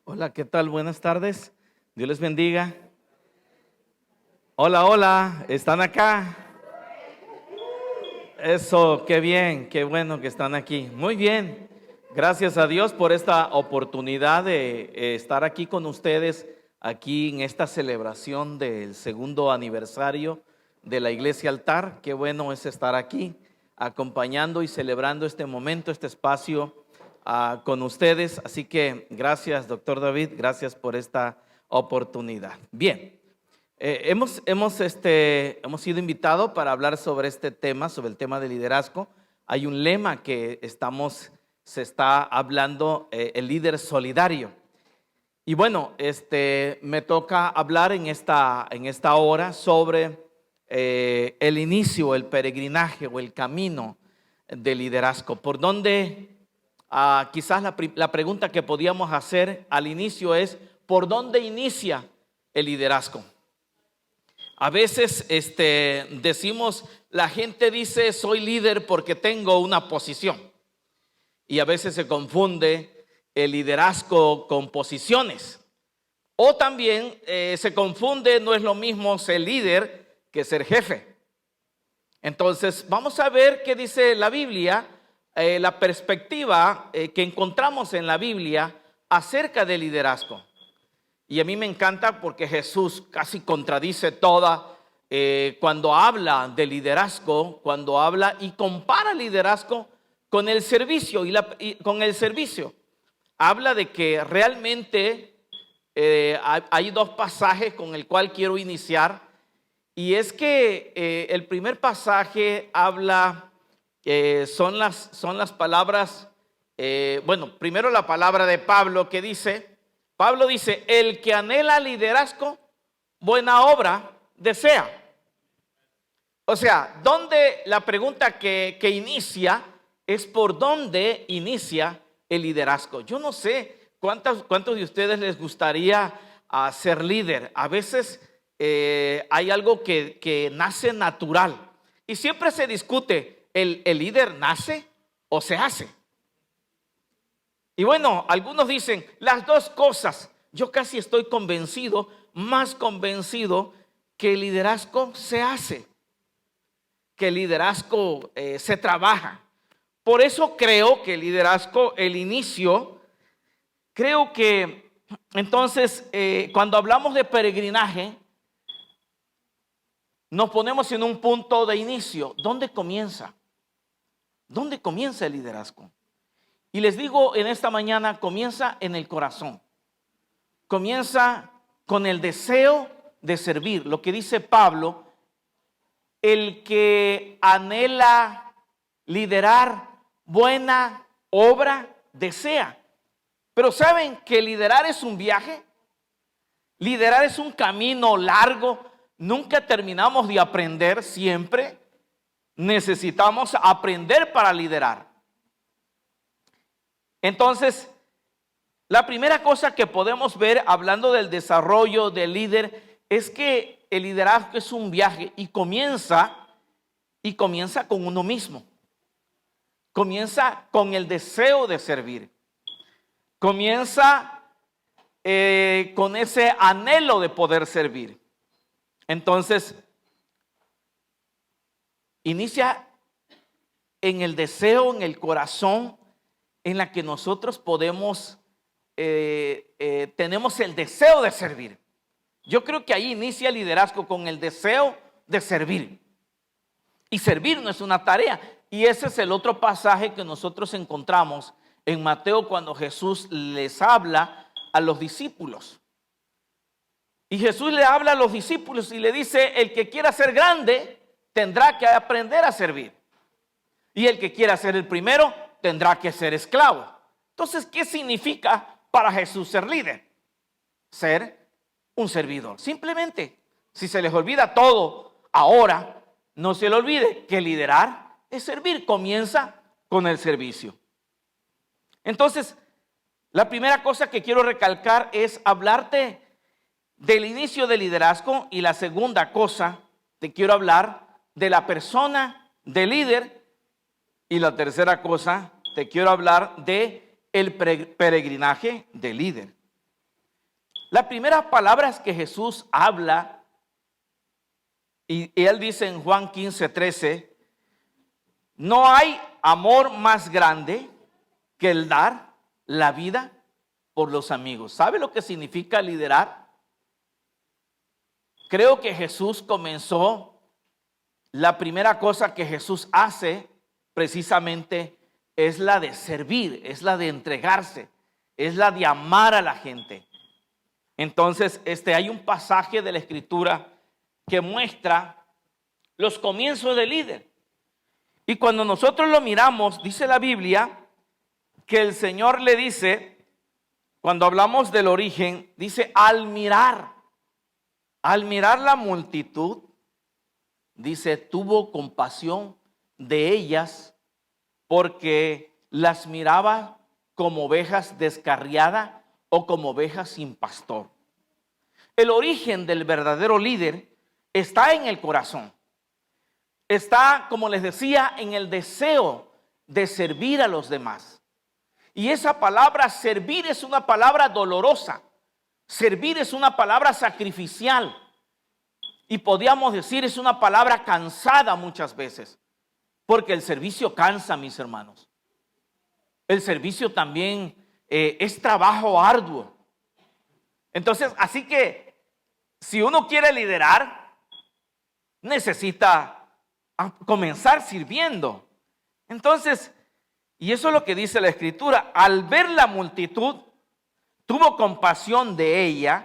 Hola, ¿qué tal? Buenas tardes. Dios les bendiga. Hola, hola, ¿están acá? Eso, qué bien, qué bueno que están aquí. Muy bien. Gracias a Dios por esta oportunidad de estar aquí con ustedes, aquí en esta celebración del segundo aniversario de la Iglesia Altar. Qué bueno es estar aquí, acompañando y celebrando este momento, este espacio con ustedes. Así que gracias, doctor David, gracias por esta oportunidad. Bien. Hemos sido invitados para hablar sobre este tema, sobre el tema de liderazgo. Hay un lema que se está hablando, el líder solidario. Y bueno, me toca hablar en esta hora sobre el inicio, el peregrinaje o el camino de liderazgo. Por donde quizás la pregunta que podíamos hacer al inicio es, ¿por dónde inicia el liderazgo? A veces decimos, la gente dice soy líder porque tengo una posición. Y a veces se confunde el liderazgo con posiciones. O también se confunde, no es lo mismo ser líder que ser jefe. Entonces vamos a ver qué dice la Biblia, la perspectiva que encontramos en la Biblia acerca del liderazgo. Y a mí me encanta porque Jesús casi contradice toda cuando habla de liderazgo, cuando habla y compara el liderazgo con el servicio con el servicio. Habla de que realmente hay dos pasajes con el cual quiero iniciar, y es que el primer pasaje habla, son las palabras, primero la palabra de Pablo que dice. Pablo dice, el que anhela liderazgo, buena obra desea. O sea, la pregunta que inicia es por dónde inicia el liderazgo. Yo no sé cuántos de ustedes les gustaría ser líder. A veces hay algo que nace natural. Y siempre se discute, ¿el líder nace o se hace? Y bueno, algunos dicen las dos cosas. Yo casi estoy convencido, más convencido, que el liderazgo se hace, que el liderazgo se trabaja. Por eso creo que el liderazgo, el inicio, creo que entonces cuando hablamos de peregrinaje, nos ponemos en un punto de inicio. ¿Dónde comienza? ¿Dónde comienza el liderazgo? Y les digo en esta mañana, comienza en el corazón. Comienza con el deseo de servir. Lo que dice Pablo, el que anhela liderar, buena obra desea. Pero ¿saben que liderar es un viaje? Liderar es un camino largo. Nunca terminamos de aprender, siempre necesitamos aprender para liderar. Entonces, la primera cosa que podemos ver hablando del desarrollo del líder es que el liderazgo es un viaje y comienza con uno mismo. Comienza con el deseo de servir. Comienza con ese anhelo de poder servir. Entonces, inicia en el deseo, en el corazón, en la que nosotros podemos, tenemos el deseo de servir. Yo creo que ahí inicia el liderazgo con el deseo de servir. Y servir no es una tarea. Y ese es el otro pasaje que nosotros encontramos en Mateo cuando Jesús les habla a los discípulos. Y Jesús le habla a los discípulos y le dice, el que quiera ser grande tendrá que aprender a servir. Y el que quiera ser el primero tendrá que ser esclavo. Entonces, ¿qué significa para Jesús ser líder? Ser un servidor. Simplemente, si se les olvida todo ahora, no se le olvide que liderar es servir. Comienza con el servicio. Entonces, la primera cosa que quiero recalcar es hablarte del inicio del liderazgo, y la segunda cosa, te quiero hablar de la persona de líder, y la tercera cosa, te quiero hablar de el peregrinaje del líder. Las primeras palabras que Jesús habla, y él dice en Juan 15:13, no hay amor más grande que el dar la vida por los amigos. ¿Sabe lo que significa liderar? Creo que Jesús comenzó, la primera cosa que Jesús hace precisamente es la de servir, es la de entregarse, es la de amar a la gente. Entonces, hay un pasaje de la Escritura que muestra los comienzos del líder. Y cuando nosotros lo miramos, dice la Biblia que el Señor le dice, cuando hablamos del origen, dice al mirar la multitud, dice, tuvo compasión de ellas porque las miraba como ovejas descarriadas o como ovejas sin pastor. El origen del verdadero líder está en el corazón. Está, como les decía, en el deseo de servir a los demás. Y esa palabra servir es una palabra dolorosa. Servir es una palabra sacrificial. Y podríamos decir es una palabra cansada muchas veces. Porque el servicio cansa, mis hermanos. El servicio también es trabajo arduo. Entonces, así que si uno quiere liderar, necesita comenzar sirviendo. Entonces, y eso es lo que dice la Escritura, al ver la multitud, tuvo compasión de ella,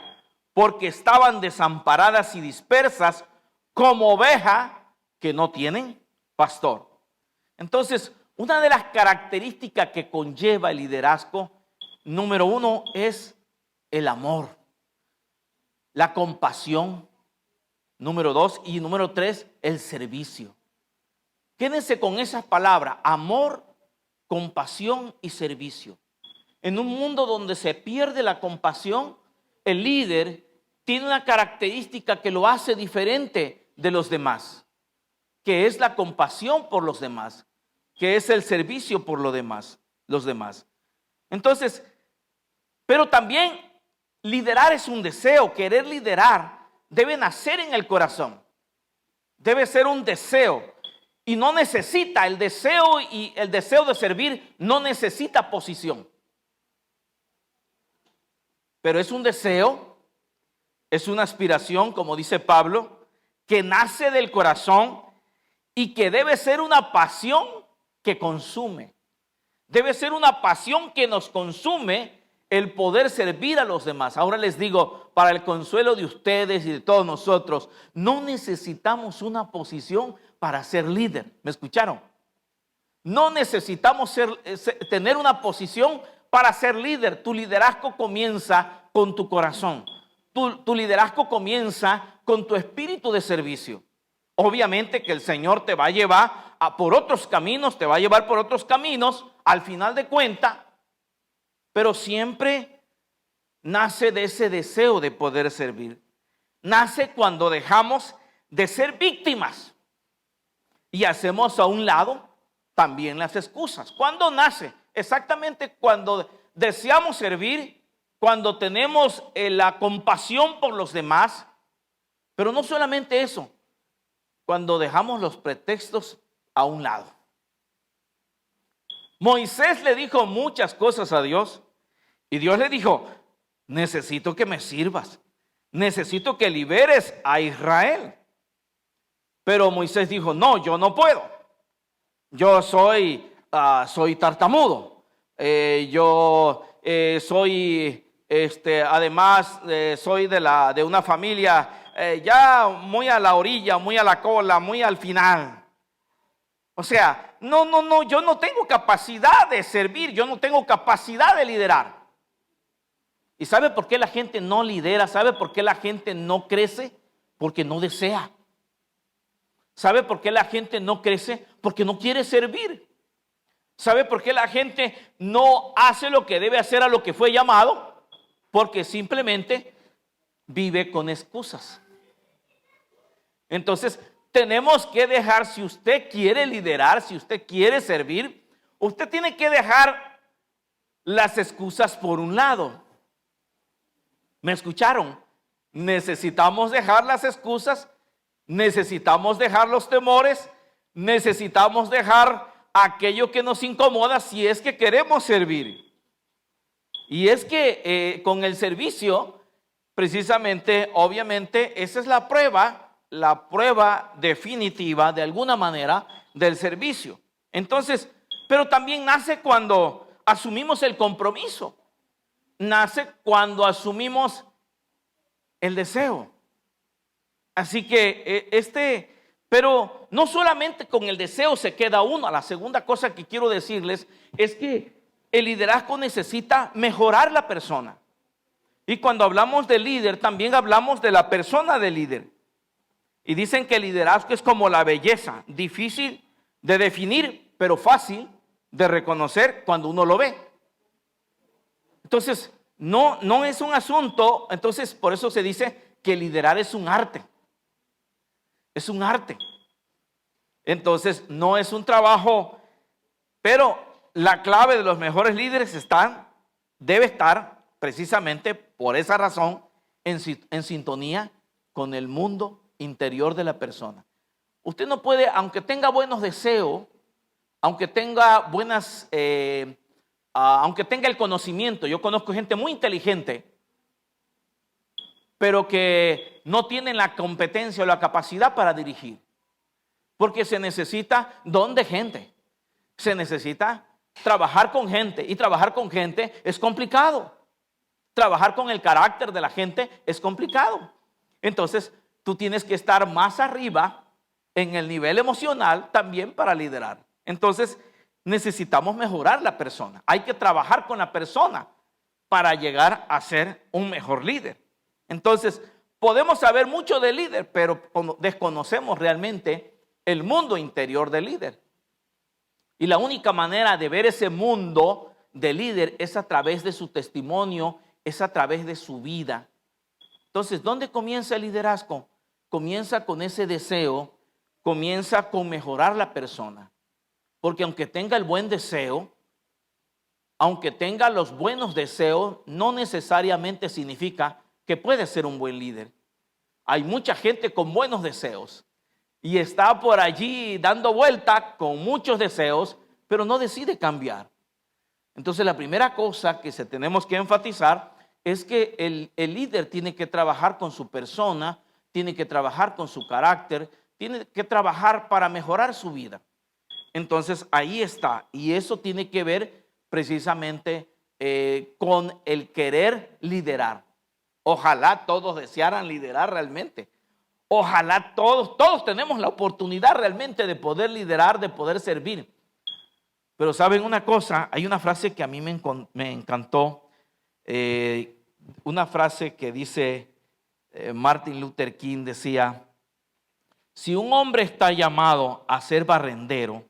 porque estaban desamparadas y dispersas como ovejas que no tienen pastor. Entonces, una de las características que conlleva el liderazgo, número 1, es el amor, la compasión, número 2, y número 3, el servicio. Quédense con esas palabras, amor, compasión y servicio. En un mundo donde se pierde la compasión, el líder tiene una característica que lo hace diferente de los demás, que es la compasión por los demás, que es el servicio por los demás. Entonces, pero también liderar es un deseo, querer liderar debe nacer en el corazón, debe ser un deseo. Y no necesita el deseo, y el deseo de servir no necesita posición. Pero es un deseo, es una aspiración, como dice Pablo, que nace del corazón y que debe ser una pasión que consume. Debe ser una pasión que nos consume el poder servir a los demás. Ahora les digo, para el consuelo de ustedes y de todos nosotros, no necesitamos una posición para ser líder. ¿Me escucharon? No necesitamos tener una posición para ser líder. Tu liderazgo comienza con tu corazón. Tu liderazgo comienza con tu espíritu de servicio. Obviamente que el Señor te va a llevar por otros caminos, te va a llevar por otros caminos, al final de cuentas, pero siempre nace de ese deseo de poder servir. Nace cuando dejamos de ser víctimas y hacemos a un lado también las excusas. ¿Cuándo nace? Exactamente cuando deseamos servir, cuando tenemos la compasión por los demás, pero no solamente eso, cuando dejamos los pretextos a un lado. Moisés le dijo muchas cosas a Dios y Dios le dijo, necesito que me sirvas, necesito que liberes a Israel. Pero Moisés dijo, no, yo no puedo. Yo soy tartamudo. Además, soy de una familia ya muy a la orilla, muy a la cola, muy al final. O sea, no, yo no tengo capacidad de servir, yo no tengo capacidad de liderar. ¿Y sabe por qué la gente no lidera? ¿Sabe por qué la gente no crece? Porque no desea. ¿Sabe por qué la gente no crece? Porque no quiere servir. ¿Sabe por qué la gente no hace lo que debe hacer a lo que fue llamado? Porque simplemente vive con excusas. Entonces, tenemos que dejar, si usted quiere liderar, si usted quiere servir, usted tiene que dejar las excusas por un lado. ¿Me escucharon? Necesitamos dejar las excusas, necesitamos dejar los temores, necesitamos dejar aquello que nos incomoda si es que queremos servir. Y es que con el servicio, precisamente, obviamente, esa es la prueba definitiva, de alguna manera, del servicio. Entonces, pero también nace cuando asumimos el compromiso, nace cuando asumimos el deseo. Así que pero no solamente con el deseo se queda uno. La segunda cosa que quiero decirles es que el liderazgo necesita mejorar la persona. Y cuando hablamos de líder, también hablamos de la persona del líder. Y dicen que el liderazgo es como la belleza, difícil de definir, pero fácil de reconocer cuando uno lo ve. Entonces, no es un asunto, entonces por eso se dice que liderar es un arte. Es un arte. Entonces, no es un trabajo, pero la clave de los mejores líderes debe estar precisamente por esa razón en sintonía con el mundo interior de la persona. Usted no puede, aunque tenga buenos deseos, aunque tenga aunque tenga el conocimiento. Yo conozco gente muy inteligente, pero que no tienen la competencia o la capacidad para dirigir. Porque se necesita don de gente. Se necesita trabajar con gente. Y trabajar con gente es complicado. Trabajar con el carácter de la gente es complicado. Entonces, tú tienes que estar más arriba en el nivel emocional también para liderar. Entonces, necesitamos mejorar la persona. Hay que trabajar con la persona para llegar a ser un mejor líder. Entonces, podemos saber mucho del líder, pero desconocemos realmente el mundo interior del líder. Y la única manera de ver ese mundo del líder es a través de su testimonio, es a través de su vida. Entonces, ¿dónde comienza el liderazgo? Comienza con ese deseo, comienza con mejorar la persona. Porque aunque tenga el buen deseo, aunque tenga los buenos deseos, no necesariamente significa que puede ser un buen líder. Hay mucha gente con buenos deseos y está por allí dando vuelta con muchos deseos, pero no decide cambiar. Entonces, la primera cosa que tenemos que enfatizar es que el líder tiene que trabajar con su persona, tiene que trabajar con su carácter, tiene que trabajar para mejorar su vida. Entonces, ahí está. Y eso tiene que ver precisamente con el querer liderar. Ojalá todos desearan liderar realmente. Ojalá todos tenemos la oportunidad realmente de poder liderar, de poder servir. Pero ¿saben una cosa? Hay una frase que a mí me encantó. Una frase que dice Martin Luther King, decía: si un hombre está llamado a ser barrendero,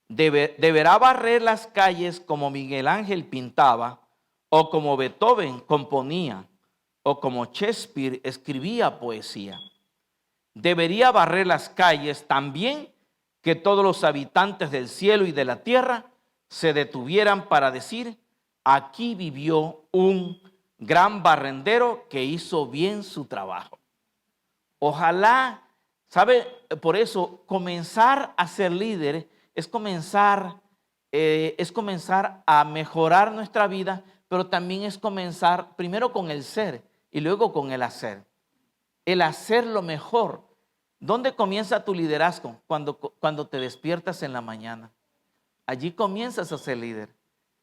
deberá barrer las calles como Miguel Ángel pintaba, o como Beethoven componía, o como Shakespeare escribía poesía. Debería barrer las calles también que todos los habitantes del cielo y de la tierra se detuvieran para decir: aquí vivió un gran barrendero que hizo bien su trabajo. Ojalá, ¿sabe? Por eso comenzar a ser líder es comenzar a mejorar nuestra vida, pero también es comenzar primero con el ser y luego con el hacer. El hacer lo mejor. ¿Dónde comienza tu liderazgo? Cuando te despiertas en la mañana. Allí comienzas a ser líder.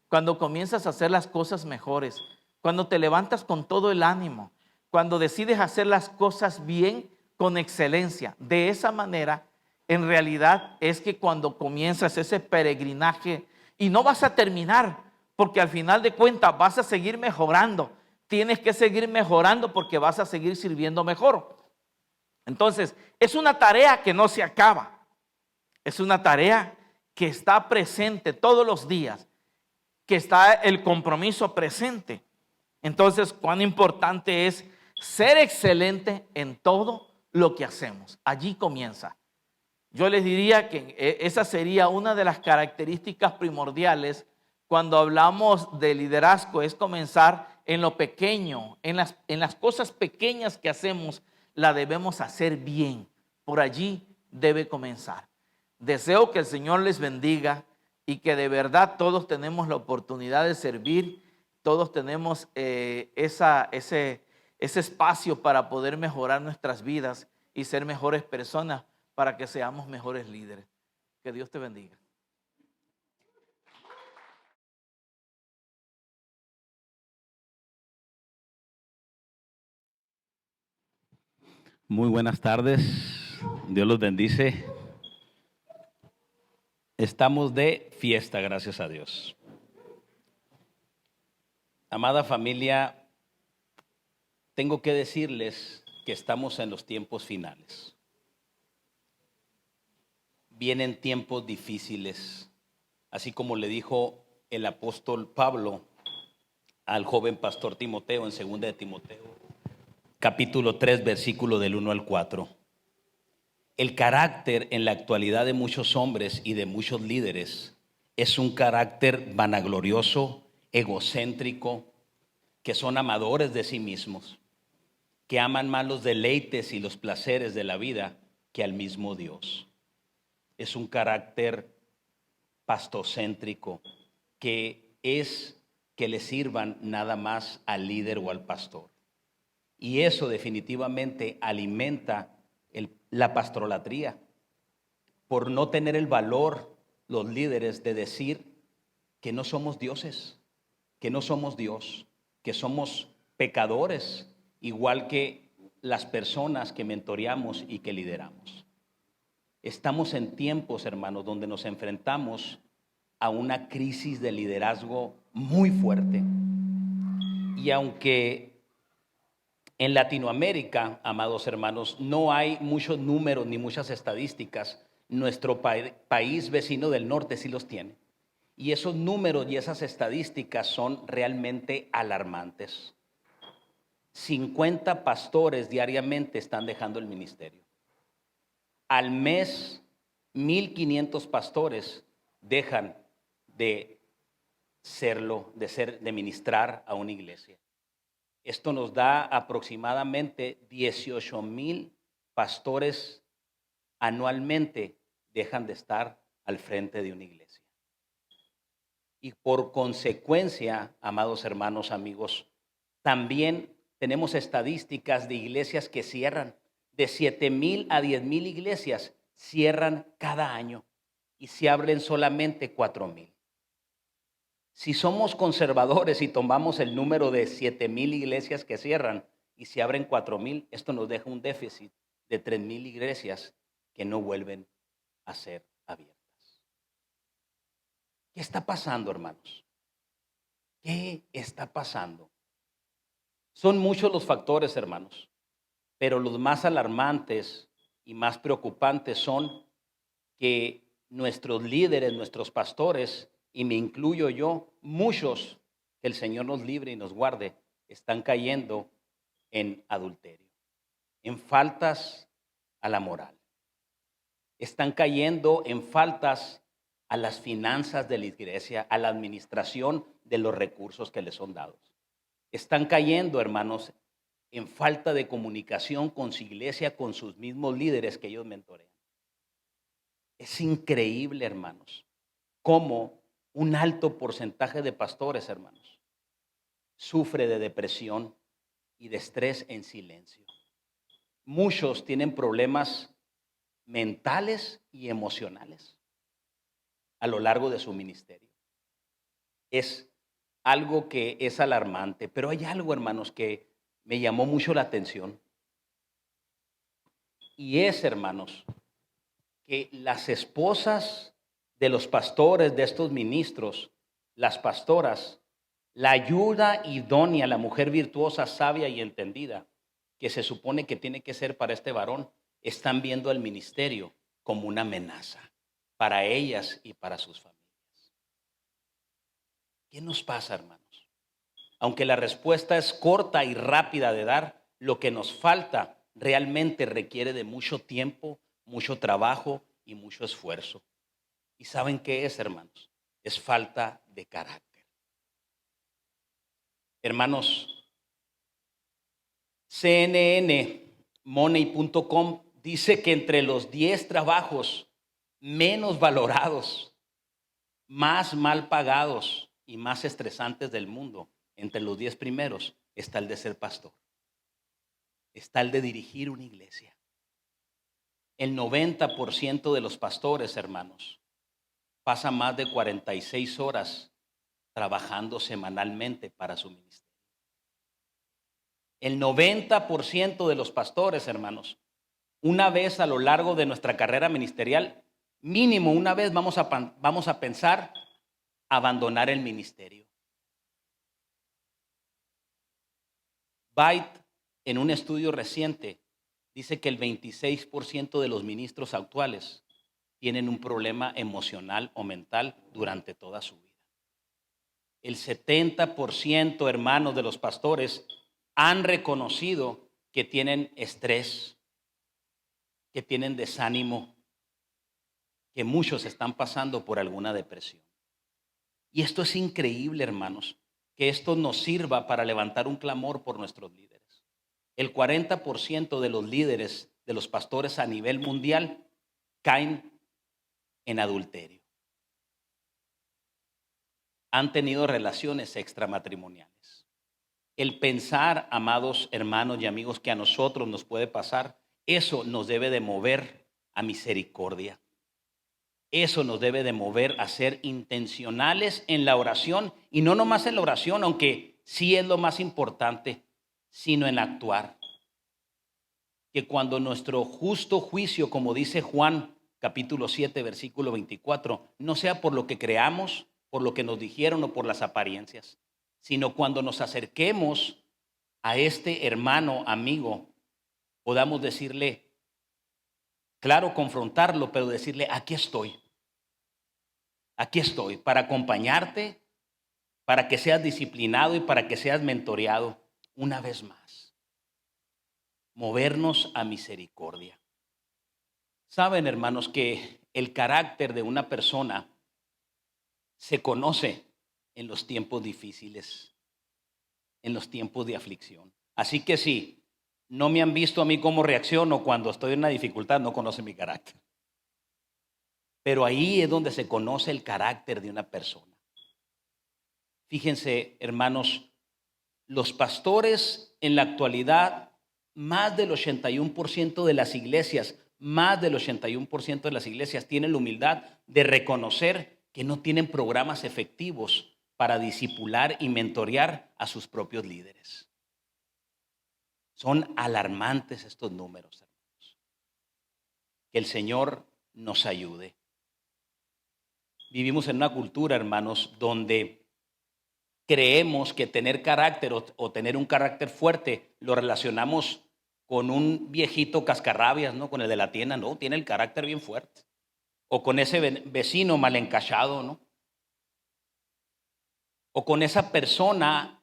Cuando comienzas a hacer las cosas mejores. Cuando te levantas con todo el ánimo. Cuando decides hacer las cosas bien, con excelencia. De esa manera, en realidad es que cuando comienzas ese peregrinaje, y no vas a terminar, porque al final de cuentas vas a seguir mejorando. Tienes que seguir mejorando porque vas a seguir sirviendo mejor. Entonces, es una tarea que no se acaba. Es una tarea que está presente todos los días, que está el compromiso presente. Entonces, cuán importante es ser excelente en todo lo que hacemos. Allí comienza. Yo les diría que esa sería una de las características primordiales cuando hablamos de liderazgo, es comenzar en lo pequeño, en las cosas pequeñas que hacemos, la debemos hacer bien. Por allí debe comenzar. Deseo que el Señor les bendiga y que de verdad todos tenemos la oportunidad de servir, todos tenemos ese espacio para poder mejorar nuestras vidas y ser mejores personas para que seamos mejores líderes. Que Dios te bendiga. Muy buenas tardes, Dios los bendice. Estamos de fiesta, gracias a Dios. Amada familia, tengo que decirles que estamos en los tiempos finales. Vienen tiempos difíciles, así como le dijo el apóstol Pablo al joven pastor Timoteo en 2 de Timoteo, capítulo 3, versículo del 1 al 4. El carácter en la actualidad de muchos hombres y de muchos líderes es un carácter vanaglorioso, egocéntrico, que son amadores de sí mismos, que aman más los deleites y los placeres de la vida que al mismo Dios. Es un carácter pastocéntrico, que es que le sirvan nada más al líder o al pastor. Y eso definitivamente alimenta la pastolatría, por no tener el valor los líderes de decir que no somos dioses, que no somos Dios, que somos pecadores, igual que las personas que mentoreamos y que lideramos. Estamos en tiempos, hermanos, donde nos enfrentamos a una crisis de liderazgo muy fuerte. Y aunque en Latinoamérica, amados hermanos, no hay muchos números ni muchas estadísticas, nuestro país vecino del norte sí los tiene. Y esos números y esas estadísticas son realmente alarmantes. 50 pastores diariamente están dejando el ministerio. Al mes, 1,500 pastores dejan de serlo, de ministrar a una iglesia. Esto nos da aproximadamente 18,000 pastores anualmente dejan de estar al frente de una iglesia. Y por consecuencia, amados hermanos, amigos, también tenemos estadísticas de iglesias que cierran. De 7,000 a 10,000 iglesias cierran cada año y se abren solamente 4,000. Si somos conservadores y tomamos el número de 7,000 iglesias que cierran y se abren 4,000, esto nos deja un déficit de 3,000 iglesias que no vuelven a ser abiertas. ¿Qué está pasando, hermanos? ¿Qué está pasando? Son muchos los factores, hermanos, pero los más alarmantes y más preocupantes son que nuestros líderes, nuestros pastores, y me incluyo yo, muchos, que el Señor nos libre y nos guarde, están cayendo en adulterio, en faltas a la moral. Están cayendo en faltas a las finanzas de la iglesia, a la administración de los recursos que les son dados. Están cayendo, hermanos, en falta de comunicación con su iglesia, con sus mismos líderes que ellos mentorean. Es increíble, hermanos, cómo un alto porcentaje de pastores, hermanos, sufre de depresión y de estrés en silencio. Muchos tienen problemas mentales y emocionales a lo largo de su ministerio. Es algo que es alarmante, pero hay algo, hermanos, que me llamó mucho la atención. Y es, hermanos, que las esposas de los pastores, de estos ministros, las pastoras, la ayuda idónea, la mujer virtuosa, sabia y entendida, que se supone que tiene que ser para este varón, están viendo el ministerio como una amenaza para ellas y para sus familias. ¿Qué nos pasa, hermanos? Aunque la respuesta es corta y rápida de dar, lo que nos falta realmente requiere de mucho tiempo, mucho trabajo y mucho esfuerzo. ¿Y saben qué es, hermanos? Es falta de carácter. Hermanos, CNN, Money.com dice que entre los 10 trabajos menos valorados, más mal pagados y más estresantes del mundo, entre los 10 primeros está el de ser pastor, está el de dirigir una iglesia. El 90% de los pastores, hermanos, pasa más de 46 horas trabajando semanalmente para su ministerio. El 90% de los pastores, hermanos, una vez a lo largo de nuestra carrera ministerial, mínimo una vez vamos a pensar abandonar el ministerio. Byte, en un estudio reciente, dice que el 26% de los ministros actuales tienen un problema emocional o mental durante toda su vida. El 70%, hermanos, de los pastores han reconocido que tienen estrés, que tienen desánimo, que muchos están pasando por alguna depresión. Y esto es increíble, hermanos, que esto nos sirva para levantar un clamor por nuestros líderes. El 40% de los líderes, de los pastores a nivel mundial, caen en adulterio. Han tenido relaciones extramatrimoniales. El pensar, amados hermanos y amigos, que a nosotros nos puede pasar, eso nos debe de mover a misericordia. Eso nos debe de mover a ser intencionales en la oración, y no nomás en la oración, aunque sí es lo más importante, sino en actuar. Que cuando nuestro justo juicio, como dice Juan capítulo 7, versículo 24, no sea por lo que creamos, por lo que nos dijeron o por las apariencias, sino cuando nos acerquemos a este hermano, amigo, podamos decirle, claro, confrontarlo, pero decirle, aquí estoy para acompañarte, para que seas disciplinado y para que seas mentoreado una vez más. Movernos a misericordia. Saben, hermanos, que el carácter de una persona se conoce en los tiempos difíciles, en los tiempos de aflicción. Así que si no me han visto a mí cómo reacciono cuando estoy en una dificultad, no conocen mi carácter. Pero ahí es donde se conoce el carácter de una persona. Fíjense, hermanos, los pastores en la actualidad, más del 81% de las iglesias, tienen la humildad de reconocer que no tienen programas efectivos para discipular y mentorear a sus propios líderes. Son alarmantes estos números, hermanos. Que el Señor nos ayude. Vivimos en una cultura, hermanos, donde creemos que tener carácter o tener un carácter fuerte lo relacionamos con un viejito cascarrabias, ¿no? Con el de la tienda, no, tiene el carácter bien fuerte. O con ese vecino mal encachado, ¿no? O con esa persona,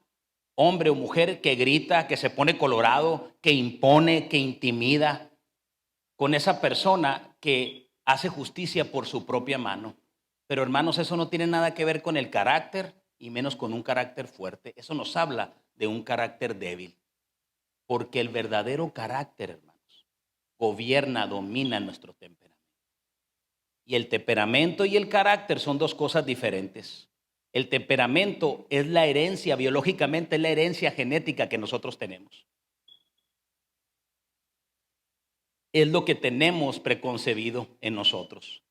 hombre o mujer, que grita, que se pone colorado, que impone, que intimida. Con esa persona que hace justicia por su propia mano. Pero hermanos, eso no tiene nada que ver con el carácter y menos con un carácter fuerte. Eso nos habla de un carácter débil. Porque el verdadero carácter, hermanos, gobierna, domina nuestro temperamento. Y el temperamento y el carácter son dos cosas diferentes. El temperamento es la herencia, biológicamente es la herencia genética que nosotros tenemos. Es lo que tenemos preconcebido en nosotros.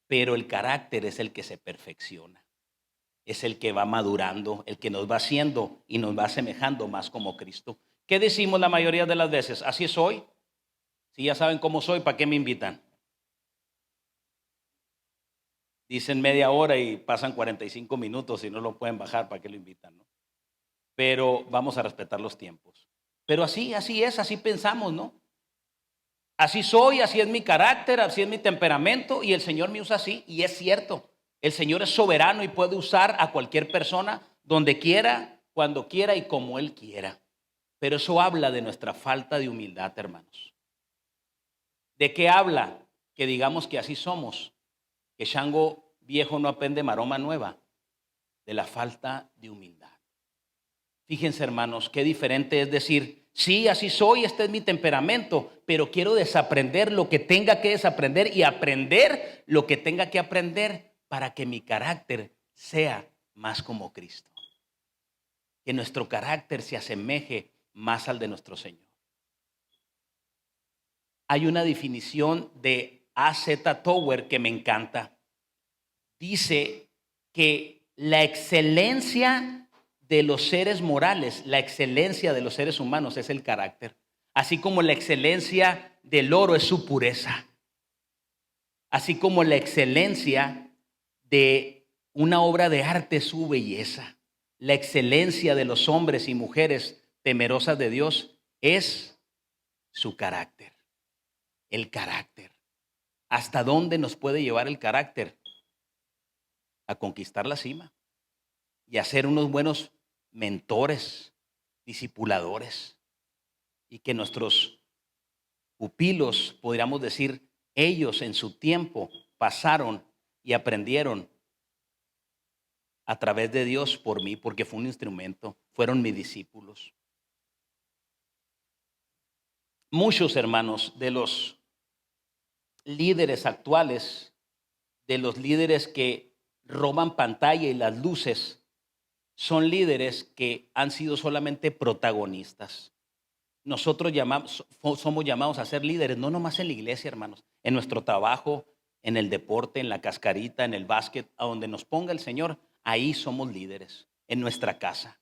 Pero el carácter es el que se perfecciona. Es el que va madurando, el que nos va haciendo y nos va asemejando más como Cristo. ¿Qué decimos la mayoría de las veces? Así soy. Si ya saben cómo soy, ¿para qué me invitan? Dicen media hora y pasan 45 minutos y no lo pueden bajar, ¿para qué lo invitan? ¿No? Pero vamos a respetar los tiempos. Pero así es, así pensamos, ¿no? Así soy, así es mi carácter, así es mi temperamento y el Señor me usa así. Y es cierto, el Señor es soberano y puede usar a cualquier persona donde quiera, cuando quiera y como Él quiera. Pero eso habla de nuestra falta de humildad, hermanos. ¿De qué habla? Que digamos que así somos, que chango viejo no aprende maroma nueva, de la falta de humildad. Fíjense, hermanos, qué diferente es decir, sí, así soy, este es mi temperamento, pero quiero desaprender lo que tenga que desaprender y aprender lo que tenga que aprender para que mi carácter sea más como Cristo. Que nuestro carácter se asemeje más al de nuestro Señor. Hay una definición de A.Z. Tower que me encanta. Dice que la excelencia de los seres morales, la excelencia de los seres humanos es el carácter, así como la excelencia del oro es su pureza, así como la excelencia de una obra de arte es su belleza, la excelencia de los hombres y mujeres temerosas de Dios es su carácter, el carácter. ¿Hasta dónde nos puede llevar el carácter? A conquistar la cima y a ser unos buenos mentores, discipuladores, y que nuestros pupilos, podríamos decir, ellos en su tiempo pasaron y aprendieron a través de Dios por mí, porque fue un instrumento, fueron mis discípulos. Muchos, hermanos, de los líderes actuales, de los líderes que roban pantalla y las luces, son líderes que han sido solamente protagonistas. Nosotros somos llamados a ser líderes, no nomás en la iglesia, hermanos, en nuestro trabajo, en el deporte, en la cascarita, en el básquet, a donde nos ponga el Señor, ahí somos líderes, en nuestra casa.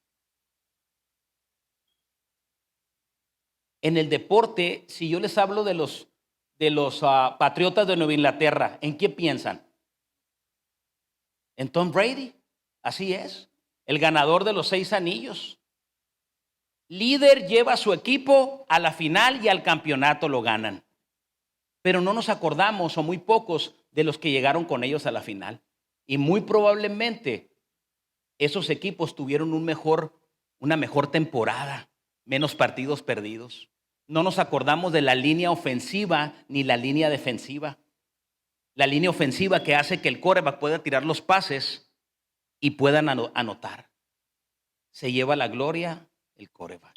En el deporte, si yo les hablo de los Patriotas de Nueva Inglaterra, ¿en qué piensan? En Tom Brady, así es, el ganador de los 6 anillos. Líder, lleva a su equipo a la final y al campeonato lo ganan. Pero no nos acordamos, o muy pocos, de los que llegaron con ellos a la final. Y muy probablemente esos equipos tuvieron una mejor temporada, menos partidos perdidos. No nos acordamos de la línea ofensiva ni la línea defensiva. La línea ofensiva que hace que el quarterback pueda tirar los pases y puedan anotar. Se lleva la gloria el quarterback.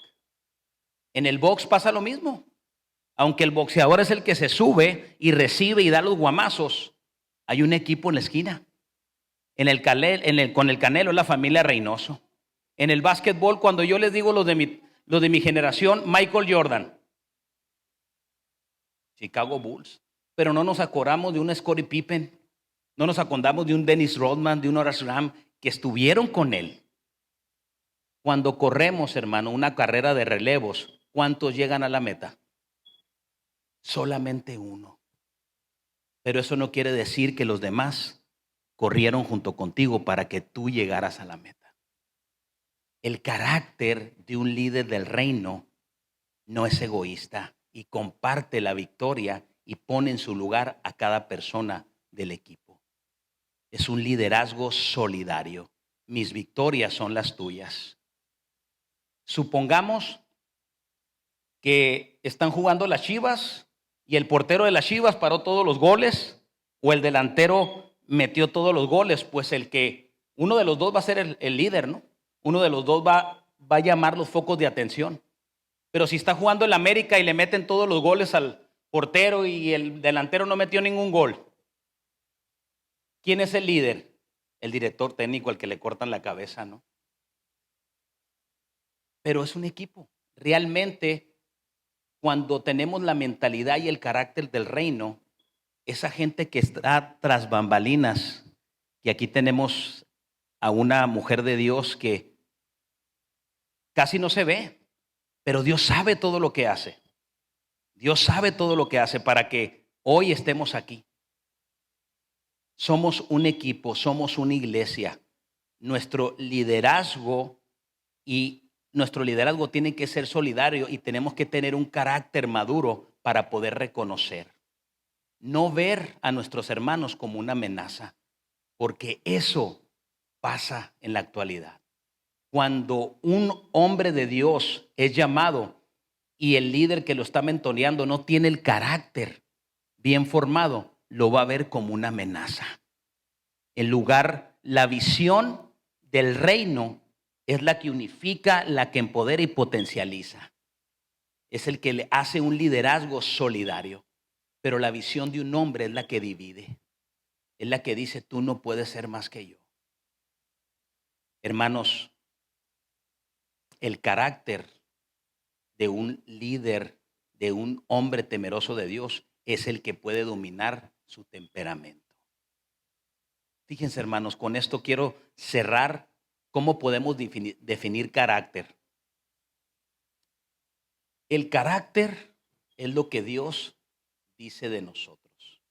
En el box pasa lo mismo. Aunque el boxeador es el que se sube y recibe y da los guamazos, hay un equipo en la esquina. Con el Canelo es la familia Reynoso. En el básquetbol, cuando yo les digo los de mi generación, Michael Jordan, Chicago Bulls. Pero no nos acordamos de un Scottie Pippen, no nos acordamos de un Dennis Rodman, de un Horace Grant, que estuvieron con él. Cuando corremos, hermano, una carrera de relevos, ¿cuántos llegan a la meta? Solamente uno. Pero eso no quiere decir que los demás corrieron junto contigo para que tú llegaras a la meta. El carácter de un líder del reino no es egoísta y comparte la victoria y pone en su lugar a cada persona del equipo. Es un liderazgo solidario. Mis victorias son las tuyas. Supongamos que están jugando las Chivas y el portero de las Chivas paró todos los goles o el delantero metió todos los goles, pues uno de los dos va a ser el líder, ¿no? Uno de los dos va a llamar los focos de atención. Pero si está jugando el América y le meten todos los goles al portero y el delantero no metió ningún gol, ¿quién es el líder? El director técnico, al que le cortan la cabeza, ¿no? Pero es un equipo. Realmente, cuando tenemos la mentalidad y el carácter del reino, esa gente que está tras bambalinas, y aquí tenemos a una mujer de Dios que casi no se ve, pero Dios sabe todo lo que hace. Dios sabe todo lo que hace para que hoy estemos aquí. Somos un equipo, somos una iglesia. Nuestro liderazgo tiene que ser solidario y tenemos que tener un carácter maduro para poder reconocer. No ver a nuestros hermanos como una amenaza, porque eso pasa en la actualidad. Cuando un hombre de Dios es llamado y el líder que lo está mentoreando no tiene el carácter bien formado, lo va a ver como una amenaza. La visión del reino es la que unifica, la que empodera y potencializa. Es el que le hace un liderazgo solidario. Pero la visión de un hombre es la que divide. Es la que dice, tú no puedes ser más que yo. Hermanos, el carácter de un líder, de un hombre temeroso de Dios, es el que puede dominar su temperamento. Fíjense, hermanos, con esto quiero cerrar cómo podemos definir carácter. El carácter es lo que Dios dice de nosotros.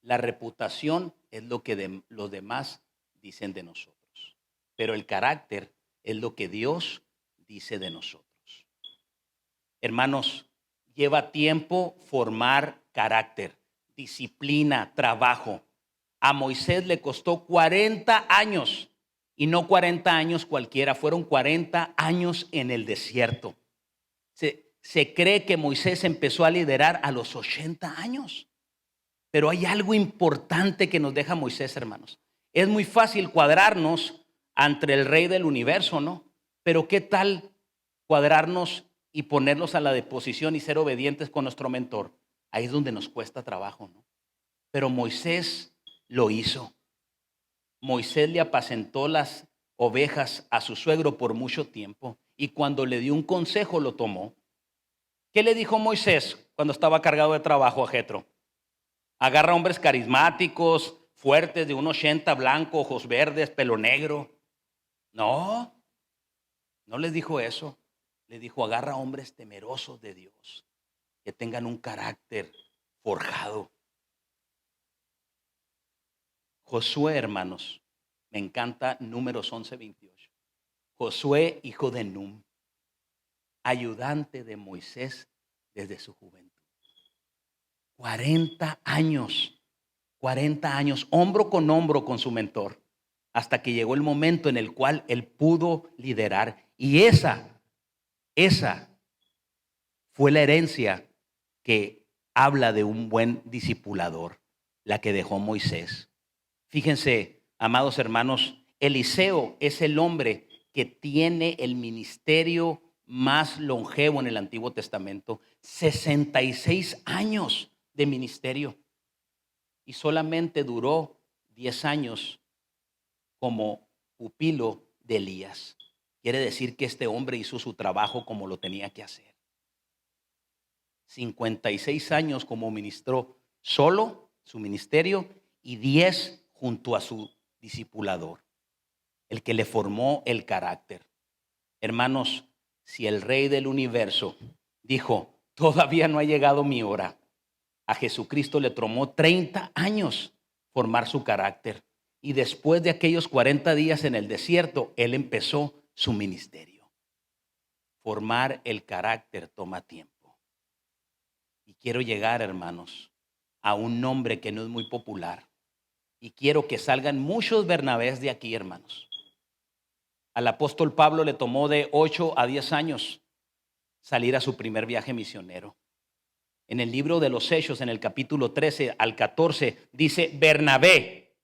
La reputación es lo que los demás dicen de nosotros. Pero el carácter es lo que Dios dice de nosotros. Hermanos, lleva tiempo formar carácter, disciplina, trabajo. A Moisés le costó 40 años, y no 40 años cualquiera, fueron 40 años en el desierto. Se cree que Moisés empezó a liderar a los 80 años. Pero hay algo importante que nos deja Moisés, hermanos. Es muy fácil cuadrarnos ante el rey del universo, ¿no? Pero ¿qué tal cuadrarnos y ponernos a la disposición y ser obedientes con nuestro mentor? Ahí es donde nos cuesta trabajo, ¿no? Pero Moisés lo hizo. Moisés le apacentó las ovejas a su suegro por mucho tiempo, y cuando le dio un consejo lo tomó. ¿Qué le dijo Moisés cuando estaba cargado de trabajo a Jetro? Agarra hombres carismáticos, fuertes, de 1.80, blanco, ojos verdes, pelo negro. No les dijo eso. Le dijo, agarra hombres temerosos de Dios, que tengan un carácter forjado. Josué, hermanos, me encanta Números 11:28. Josué, hijo de Num, ayudante de Moisés desde su juventud. 40 años, hombro con hombro con su mentor, hasta que llegó el momento en el cual él pudo liderar. Y esa fue la herencia que habla de un buen discipulador, la que dejó Moisés. Fíjense, amados hermanos, Eliseo es el hombre que tiene el ministerio más longevo en el Antiguo Testamento. 66 años de ministerio, y solamente duró 10 años como pupilo de Elías. Quiere decir que este hombre hizo su trabajo como lo tenía que hacer. 56 años como ministró solo su ministerio, y 10 junto a su discipulador, el que le formó el carácter. Hermanos, si el Rey del universo dijo, todavía no ha llegado mi hora, a Jesucristo le tomó 30 años formar su carácter, y después de aquellos 40 días en el desierto, él empezó su ministerio. Formar el carácter toma tiempo. Y quiero llegar, hermanos, a un nombre que no es muy popular, y quiero que salgan muchos Bernabés de aquí, hermanos. Al apóstol Pablo le tomó de 8 a 10 años salir a su primer viaje misionero. En el libro de los Hechos, en el capítulo 13 al 14, dice Bernabé.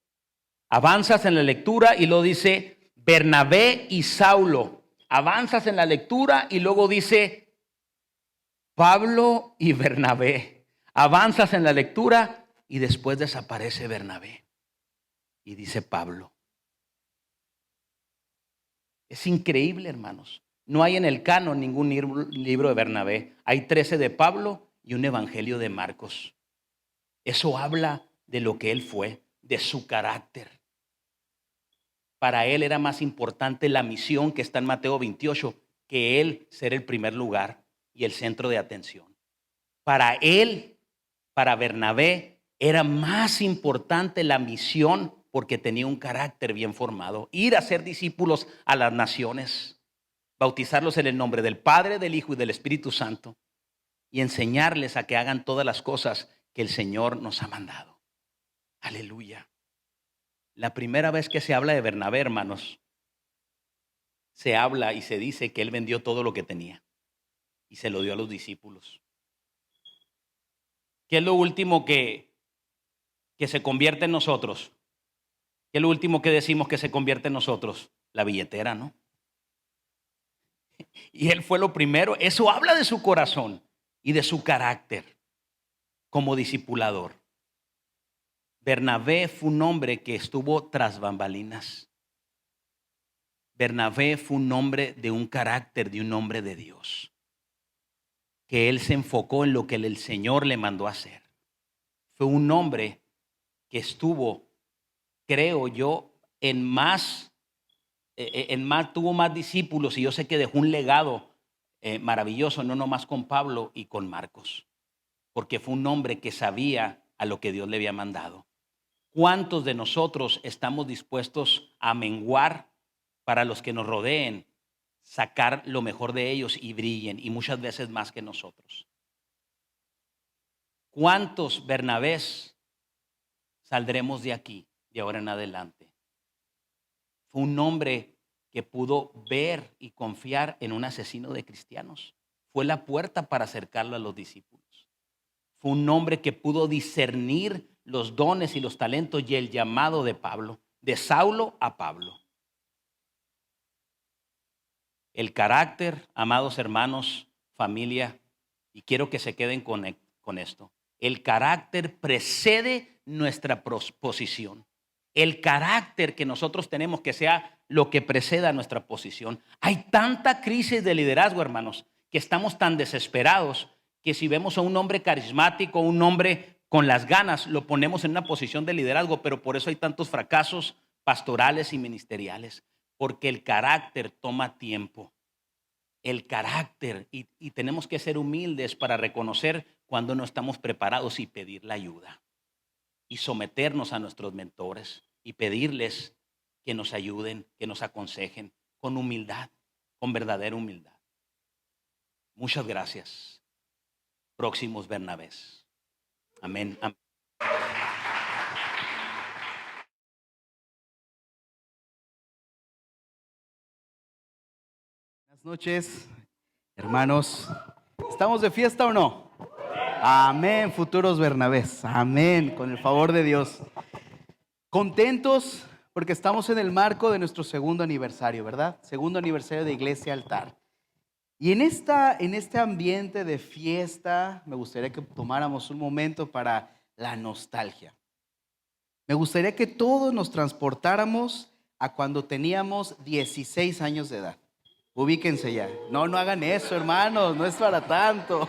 Avanzas en la lectura y luego dice Bernabé y Saulo. Avanzas en la lectura y luego dice Pablo y Bernabé. Avanzas en la lectura y después desaparece Bernabé y dice Pablo. Es increíble, hermanos. No hay en el canon ningún libro de Bernabé. Hay 13 de Pablo y un evangelio de Marcos. Eso habla de lo que él fue, de su carácter. Para él era más importante la misión que está en Mateo 28 que él ser el primer lugar y el centro de atención. Para él, para Bernabé, era más importante la misión porque tenía un carácter bien formado. Ir a ser discípulos a las naciones, bautizarlos en el nombre del Padre, del Hijo y del Espíritu Santo, y enseñarles a que hagan todas las cosas que el Señor nos ha mandado. Aleluya. La primera vez que se habla de Bernabé, hermanos, se habla y se dice que él vendió todo lo que tenía y se lo dio a los discípulos. ¿Qué es lo último que se convierte en nosotros? ¿Qué es lo último que decimos que se convierte en nosotros? La billetera, ¿no? Y él fue lo primero. Eso habla de su corazón y de su carácter como discipulador. Bernabé fue un hombre que estuvo tras bambalinas. Bernabé fue un hombre de un carácter, de un hombre de Dios, que él se enfocó en lo que el Señor le mandó a hacer. Fue un hombre que estuvo, creo yo, tuvo más discípulos, y yo sé que dejó un legado maravilloso, no nomás con Pablo y con Marcos, porque fue un hombre que sabía a lo que Dios le había mandado. ¿Cuántos de nosotros estamos dispuestos a menguar para los que nos rodeen, sacar lo mejor de ellos y brillen, y muchas veces más que nosotros? ¿Cuántos Bernabés saldremos de aquí de ahora en adelante? Fue un hombre que pudo ver y confiar en un asesino de cristianos. Fue la puerta para acercarlo a los discípulos. Fue un hombre que pudo discernir los dones y los talentos y el llamado de Pablo, de Saulo a Pablo. El carácter, amados hermanos, familia, y quiero que se queden con esto. El carácter precede nuestra posición. El carácter que nosotros tenemos que sea lo que preceda nuestra posición. Hay tanta crisis de liderazgo, hermanos, que estamos tan desesperados que si vemos a un hombre carismático, un hombre con las ganas, lo ponemos en una posición de liderazgo, pero por eso hay tantos fracasos pastorales y ministeriales, porque el carácter toma tiempo. El carácter, y tenemos que ser humildes para reconocer cuando no estamos preparados y pedir la ayuda y someternos a nuestros mentores y pedirles que nos ayuden, que nos aconsejen con humildad, con verdadera humildad. Muchas gracias. Próximos Bernabés. Amén. Amén. Buenas noches, hermanos. ¿Estamos de fiesta o no? Amén, futuros Bernabés. Amén, con el favor de Dios. Contentos porque estamos en el marco de nuestro segundo aniversario, ¿verdad? Segundo aniversario de Iglesia Altar. Y en este ambiente de fiesta, me gustaría que tomáramos un momento para la nostalgia. Me gustaría que todos nos transportáramos a cuando teníamos 16 años de edad. Ubíquense ya. No hagan eso, hermanos, no es para tanto.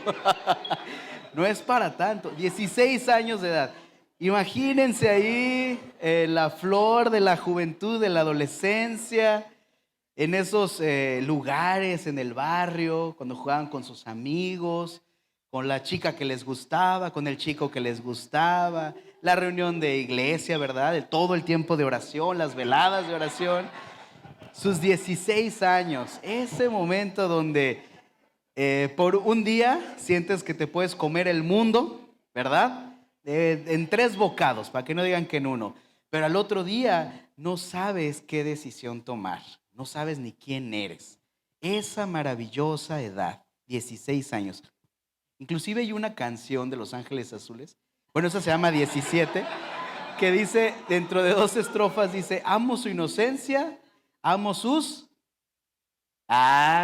No es para tanto. 16 años de edad. Imagínense ahí la flor de la juventud, de la adolescencia, en esos lugares, en el barrio, cuando jugaban con sus amigos, con la chica que les gustaba, con el chico que les gustaba, la reunión de iglesia, ¿verdad? Todo el tiempo de oración, las veladas de oración. Sus 16 años, ese momento donde por un día sientes que te puedes comer el mundo, ¿verdad? En 3 bocados, para que no digan que en uno. Pero al otro día no sabes qué decisión tomar, no sabes ni quién eres. Esa maravillosa edad, 16 años. Inclusive hay una canción de Los Ángeles Azules, bueno, esa se llama 17, que dice, dentro de 2 estrofas, dice: amo su inocencia, amo sus...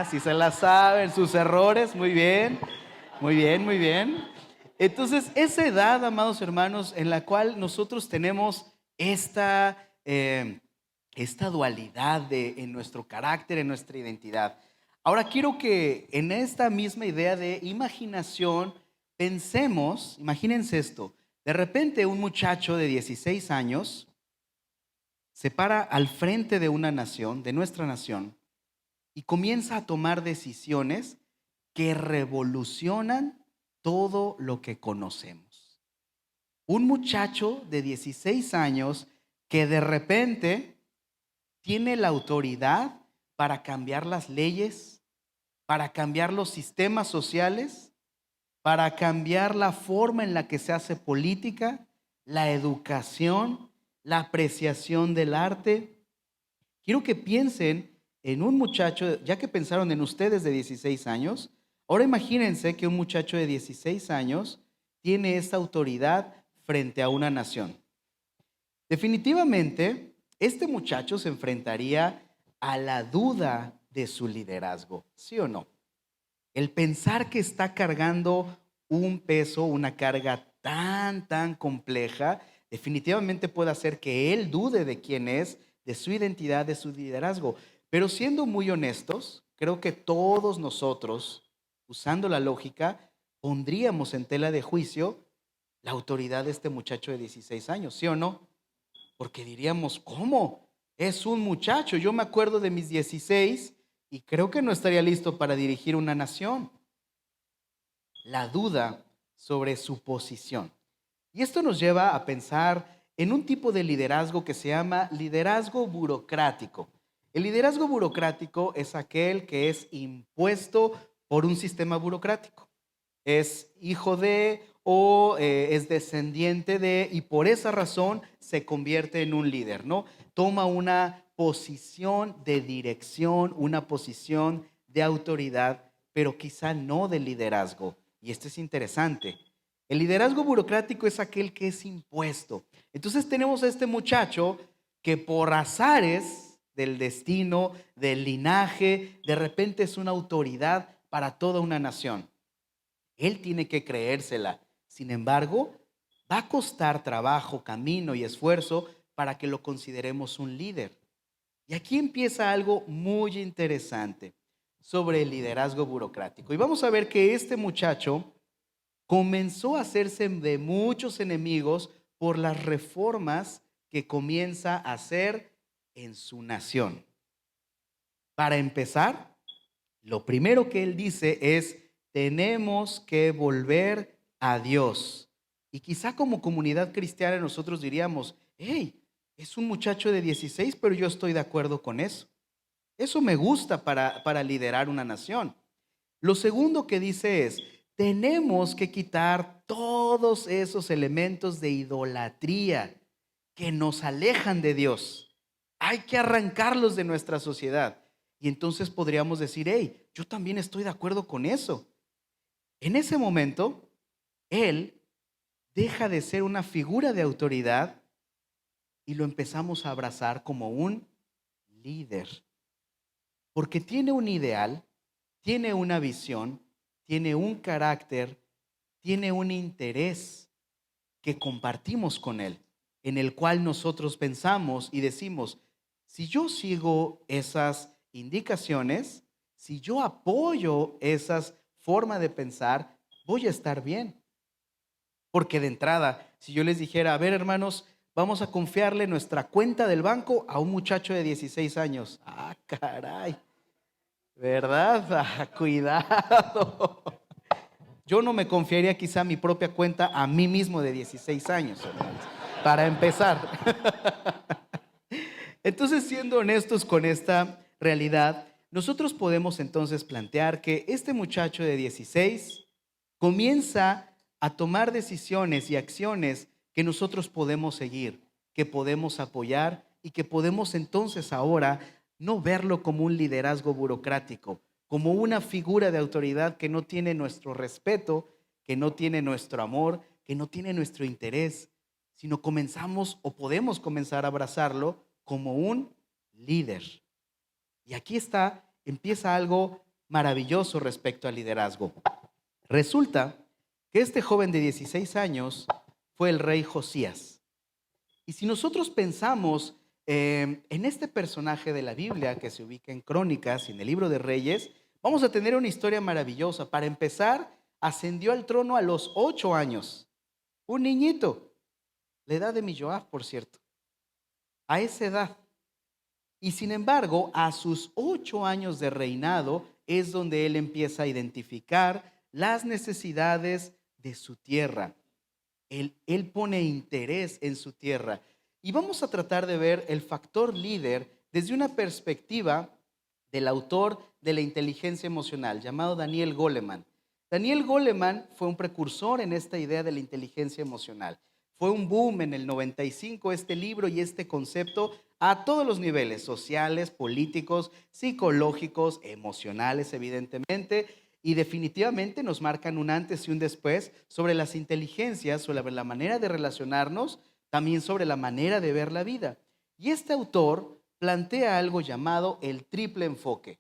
sí se la saben, sus errores. Muy bien, muy bien, muy bien. Entonces, esa edad, amados hermanos, en la cual nosotros tenemos esta dualidad en nuestro carácter, en nuestra identidad. Ahora quiero que en esta misma idea de imaginación pensemos, imagínense esto, de repente un muchacho de 16 años se para al frente de una nación, de nuestra nación, y comienza a tomar decisiones que revolucionan todo lo que conocemos. Un muchacho de 16 años que de repente tiene la autoridad para cambiar las leyes, para cambiar los sistemas sociales, para cambiar la forma en la que se hace política, la educación, la apreciación del arte. Quiero que piensen en un muchacho, ya que pensaron en ustedes de 16 años, ahora imagínense que un muchacho de 16 años tiene esta autoridad frente a una nación. Definitivamente, este muchacho se enfrentaría a la duda de su liderazgo, ¿sí o no? El pensar que está cargando un peso, una carga tan compleja, definitivamente puede hacer que él dude de quién es, de su identidad, de su liderazgo. Pero siendo muy honestos, creo que todos nosotros, usando la lógica, pondríamos en tela de juicio la autoridad de este muchacho de 16 años, ¿sí o no? Porque diríamos, ¿cómo? Es un muchacho. Yo me acuerdo de mis 16 y creo que no estaría listo para dirigir una nación. La duda sobre su posición. Y esto nos lleva a pensar en un tipo de liderazgo que se llama liderazgo burocrático. El liderazgo burocrático es aquel que es impuesto por un sistema burocrático. Es hijo de o es descendiente de, y por esa razón se convierte en un líder, ¿no? Toma una posición de dirección, una posición de autoridad, pero quizá no de liderazgo. Y esto es interesante. El liderazgo burocrático es aquel que es impuesto. Entonces tenemos a este muchacho que por azares del destino, del linaje, de repente es una autoridad para toda una nación. Él tiene que creérsela. Sin embargo, va a costar trabajo, camino y esfuerzo para que lo consideremos un líder. Y aquí empieza algo muy interesante sobre el liderazgo burocrático. Y vamos a ver que este muchacho comenzó a hacerse de muchos enemigos por las reformas que comienza a hacer en su nación. Para empezar, lo primero que él dice es, tenemos que volver a Dios. Y quizá como comunidad cristiana nosotros diríamos, hey, es un muchacho de 16, pero yo estoy de acuerdo con eso. Eso me gusta para liderar una nación. Lo segundo que dice es, tenemos que quitar todos esos elementos de idolatría que nos alejan de Dios. Hay que arrancarlos de nuestra sociedad. Y entonces podríamos decir, hey, yo también estoy de acuerdo con eso. En ese momento, él deja de ser una figura de autoridad y lo empezamos a abrazar como un líder. Porque tiene un ideal, tiene una visión, tiene un carácter, tiene un interés que compartimos con él, en el cual nosotros pensamos y decimos, si yo sigo esas indicaciones, si yo apoyo esas formas de pensar, voy a estar bien. Porque de entrada, si yo les dijera, a ver hermanos, vamos a confiarle nuestra cuenta del banco a un muchacho de 16 años. Ah, caray, ¿verdad? Ah, cuidado. Yo no me confiaría quizá mi propia cuenta a mí mismo de 16 años, hermanos, para empezar. Entonces, siendo honestos con esta realidad, nosotros podemos entonces plantear que este muchacho de 16 comienza a tomar decisiones y acciones que nosotros podemos seguir, que podemos apoyar y que podemos entonces ahora no verlo como un liderazgo burocrático, como una figura de autoridad que no tiene nuestro respeto, que no tiene nuestro amor, que no tiene nuestro interés, sino comenzamos o podemos comenzar a abrazarlo como un líder. Y aquí empieza algo maravilloso respecto al liderazgo. Resulta que este joven de 16 años fue el rey Josías. Y si nosotros pensamos en este personaje de la Biblia que se ubica en Crónicas y en el libro de Reyes, vamos a tener una historia maravillosa. Para empezar, ascendió al trono a los 8 años. Un niñito, la edad de mi Joab, por cierto. A esa edad. Y sin embargo, a sus 8 años de reinado es donde él empieza a identificar las necesidades de su tierra. Él pone interés en su tierra. Y vamos a tratar de ver el factor líder desde una perspectiva del autor de la inteligencia emocional, llamado Daniel Goleman. Daniel Goleman fue un precursor en esta idea de la inteligencia emocional. Fue un boom en el 95 este libro y este concepto a todos los niveles, sociales, políticos, psicológicos, emocionales, evidentemente, y definitivamente nos marcan un antes y un después sobre las inteligencias, sobre la manera de relacionarnos, también sobre la manera de ver la vida. Y este autor plantea algo llamado el triple enfoque.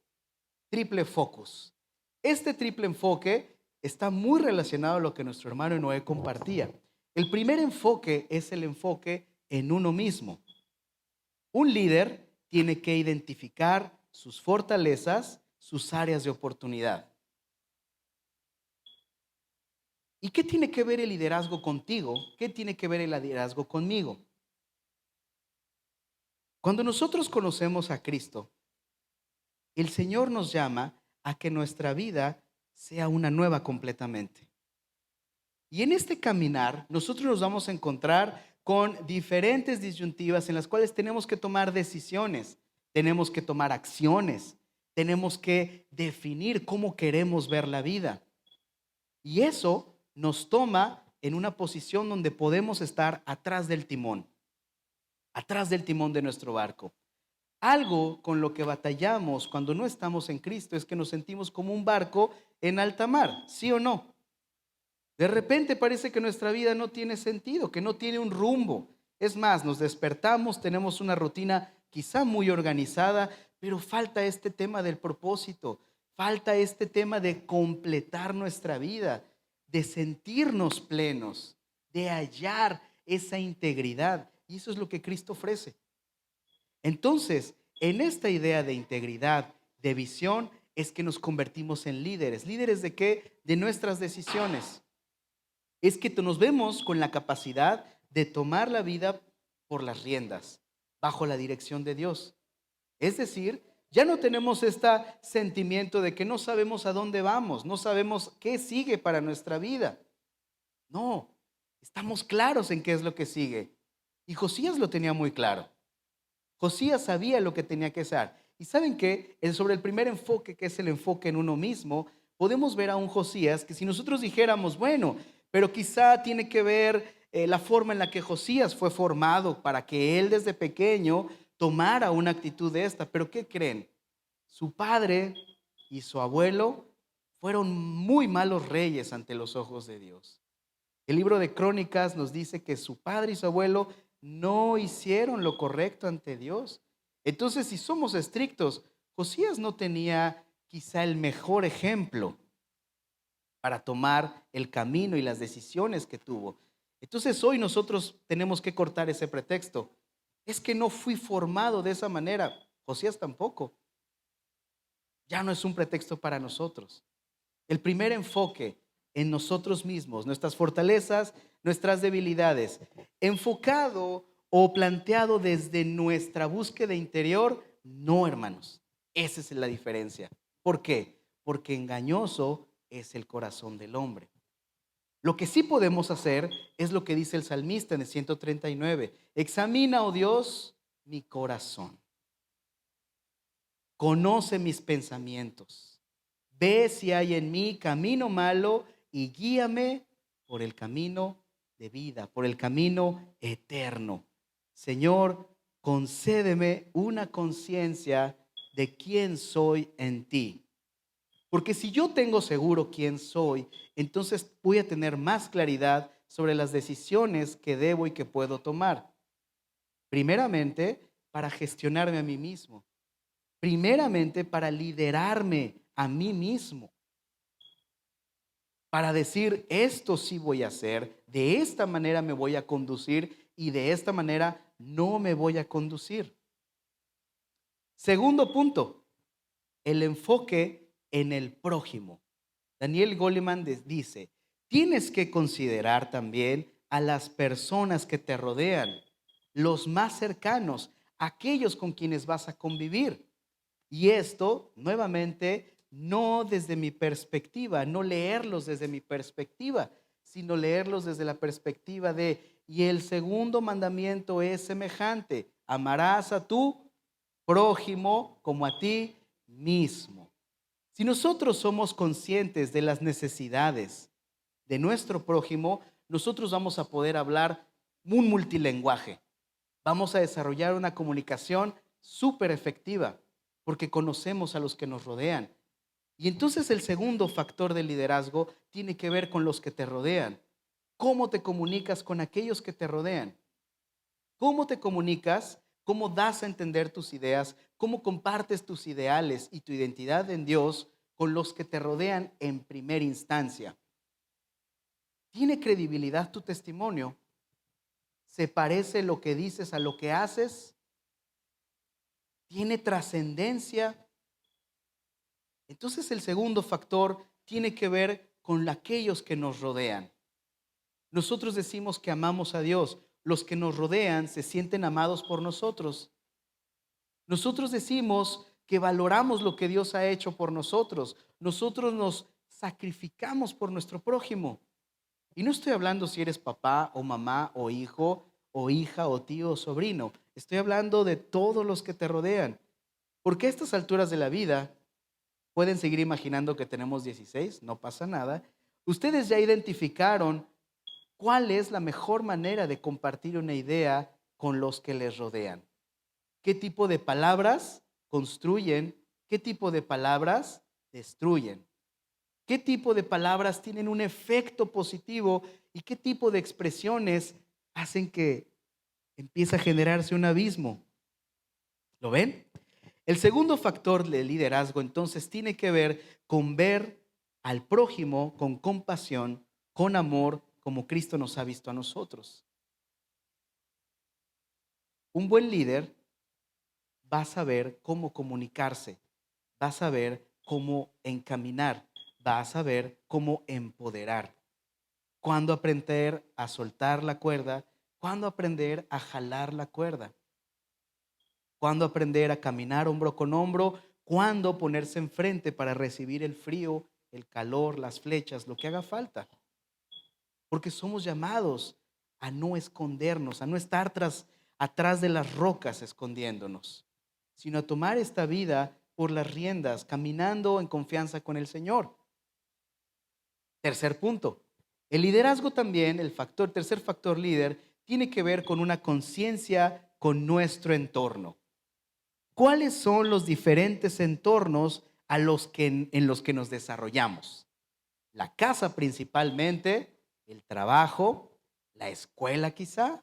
triple focus. Este triple enfoque está muy relacionado a lo que nuestro hermano Noé compartía. El primer enfoque es el enfoque en uno mismo. Un líder tiene que identificar sus fortalezas, sus áreas de oportunidad. ¿Y qué tiene que ver el liderazgo contigo? ¿Qué tiene que ver el liderazgo conmigo? Cuando nosotros conocemos a Cristo, el Señor nos llama a que nuestra vida sea una nueva completamente. Y en este caminar, nosotros nos vamos a encontrar con diferentes disyuntivas en las cuales tenemos que tomar decisiones, tenemos que tomar acciones, tenemos que definir cómo queremos ver la vida. Y eso nos toma en una posición donde podemos estar atrás del timón de nuestro barco. Algo con lo que batallamos cuando no estamos en Cristo es que nos sentimos como un barco en alta mar, ¿sí o no? De repente parece que nuestra vida no tiene sentido, que no tiene un rumbo. Es más, nos despertamos, tenemos una rutina quizá muy organizada, pero falta este tema del propósito, falta este tema de completar nuestra vida, de sentirnos plenos, de hallar esa integridad. Y eso es lo que Cristo ofrece. Entonces, en esta idea de integridad, de visión, es que nos convertimos en líderes. ¿Líderes de qué? De nuestras decisiones. Es que nos vemos con la capacidad de tomar la vida por las riendas, bajo la dirección de Dios. Es decir, ya no tenemos este sentimiento de que no sabemos a dónde vamos, no sabemos qué sigue para nuestra vida. No, estamos claros en qué es lo que sigue. Y Josías lo tenía muy claro. Josías sabía lo que tenía que hacer. ¿Y saben qué? Sobre el primer enfoque, que es el enfoque en uno mismo, podemos ver a un Josías que si nosotros dijéramos, bueno, pero quizá tiene que ver la forma en la que Josías fue formado para que él desde pequeño tomara una actitud de esta. ¿Pero qué creen? Su padre y su abuelo fueron muy malos reyes ante los ojos de Dios. El libro de Crónicas nos dice que su padre y su abuelo no hicieron lo correcto ante Dios. Entonces, si somos estrictos, Josías no tenía quizá el mejor ejemplo para tomar el camino y las decisiones que tuvo. Entonces, hoy nosotros tenemos que cortar ese pretexto. Es que no fui formado de esa manera. Josías tampoco. Ya no es un pretexto para nosotros. El primer enfoque en nosotros mismos, nuestras fortalezas, nuestras debilidades, enfocado o planteado desde nuestra búsqueda interior, no, hermanos. Esa es la diferencia. ¿Por qué? Porque engañoso es el corazón del hombre. Lo que sí podemos hacer es lo que dice el salmista en el 139. Examina, oh Dios, mi corazón. Conoce mis pensamientos. Ve si hay en mí camino malo y guíame por el camino de vida, por el camino eterno. Señor, concédeme una conciencia de quién soy en ti. Porque si yo tengo seguro quién soy, entonces voy a tener más claridad sobre las decisiones que debo y que puedo tomar. Primeramente, para gestionarme a mí mismo. Primeramente, para liderarme a mí mismo. Para decir, esto sí voy a hacer, de esta manera me voy a conducir y de esta manera no me voy a conducir. Segundo punto, el enfoque en el prójimo. Daniel Goleman dice, tienes que considerar también a las personas que te rodean, los más cercanos, aquellos con quienes vas a convivir. Y esto, nuevamente, no desde mi perspectiva, no leerlos desde mi perspectiva, sino leerlos desde la perspectiva de, y el segundo mandamiento es semejante, amarás a tu prójimo como a ti mismo. Si nosotros somos conscientes de las necesidades de nuestro prójimo, nosotros vamos a poder hablar un multilingüaje. Vamos a desarrollar una comunicación súper efectiva porque conocemos a los que nos rodean. Y entonces el segundo factor del liderazgo tiene que ver con los que te rodean. ¿Cómo te comunicas con aquellos que te rodean? ¿Cómo te comunicas cómo das a entender tus ideas, cómo compartes tus ideales y tu identidad en Dios con los que te rodean en primera instancia. ¿Tiene credibilidad tu testimonio? ¿Se parece lo que dices a lo que haces? ¿Tiene trascendencia? Entonces el segundo factor tiene que ver con aquellos que nos rodean. Nosotros decimos que amamos a Dios. Los que nos rodean se sienten amados por nosotros. Nosotros decimos que valoramos lo que Dios ha hecho por nosotros. Nosotros nos sacrificamos por nuestro prójimo. Y no estoy hablando si eres papá o mamá o hijo o hija o tío o sobrino. Estoy hablando de todos los que te rodean. Porque a estas alturas de la vida pueden seguir imaginando que tenemos 16, no pasa nada. Ustedes ya identificaron cuál es la mejor manera de compartir una idea con los que les rodean. ¿Qué tipo de palabras construyen? ¿Qué tipo de palabras destruyen? ¿Qué tipo de palabras tienen un efecto positivo y qué tipo de expresiones hacen que empiece a generarse un abismo? ¿Lo ven? El segundo factor del liderazgo entonces tiene que ver con ver al prójimo con compasión, con amor, como Cristo nos ha visto a nosotros. Un buen líder va a saber cómo comunicarse, va a saber cómo encaminar, va a saber cómo empoderar. Cuándo aprender a soltar la cuerda, cuándo aprender a jalar la cuerda, cuándo aprender a caminar hombro con hombro, cuándo ponerse enfrente para recibir el frío, el calor, las flechas, lo que haga falta. Porque somos llamados a no escondernos, a no estar atrás de las rocas escondiéndonos, sino a tomar esta vida por las riendas, caminando en confianza con el Señor. Tercer punto. El liderazgo también, tercer factor líder, tiene que ver con una conciencia con nuestro entorno. ¿Cuáles son los diferentes entornos en los que nos desarrollamos? La casa principalmente, el trabajo, la escuela quizá.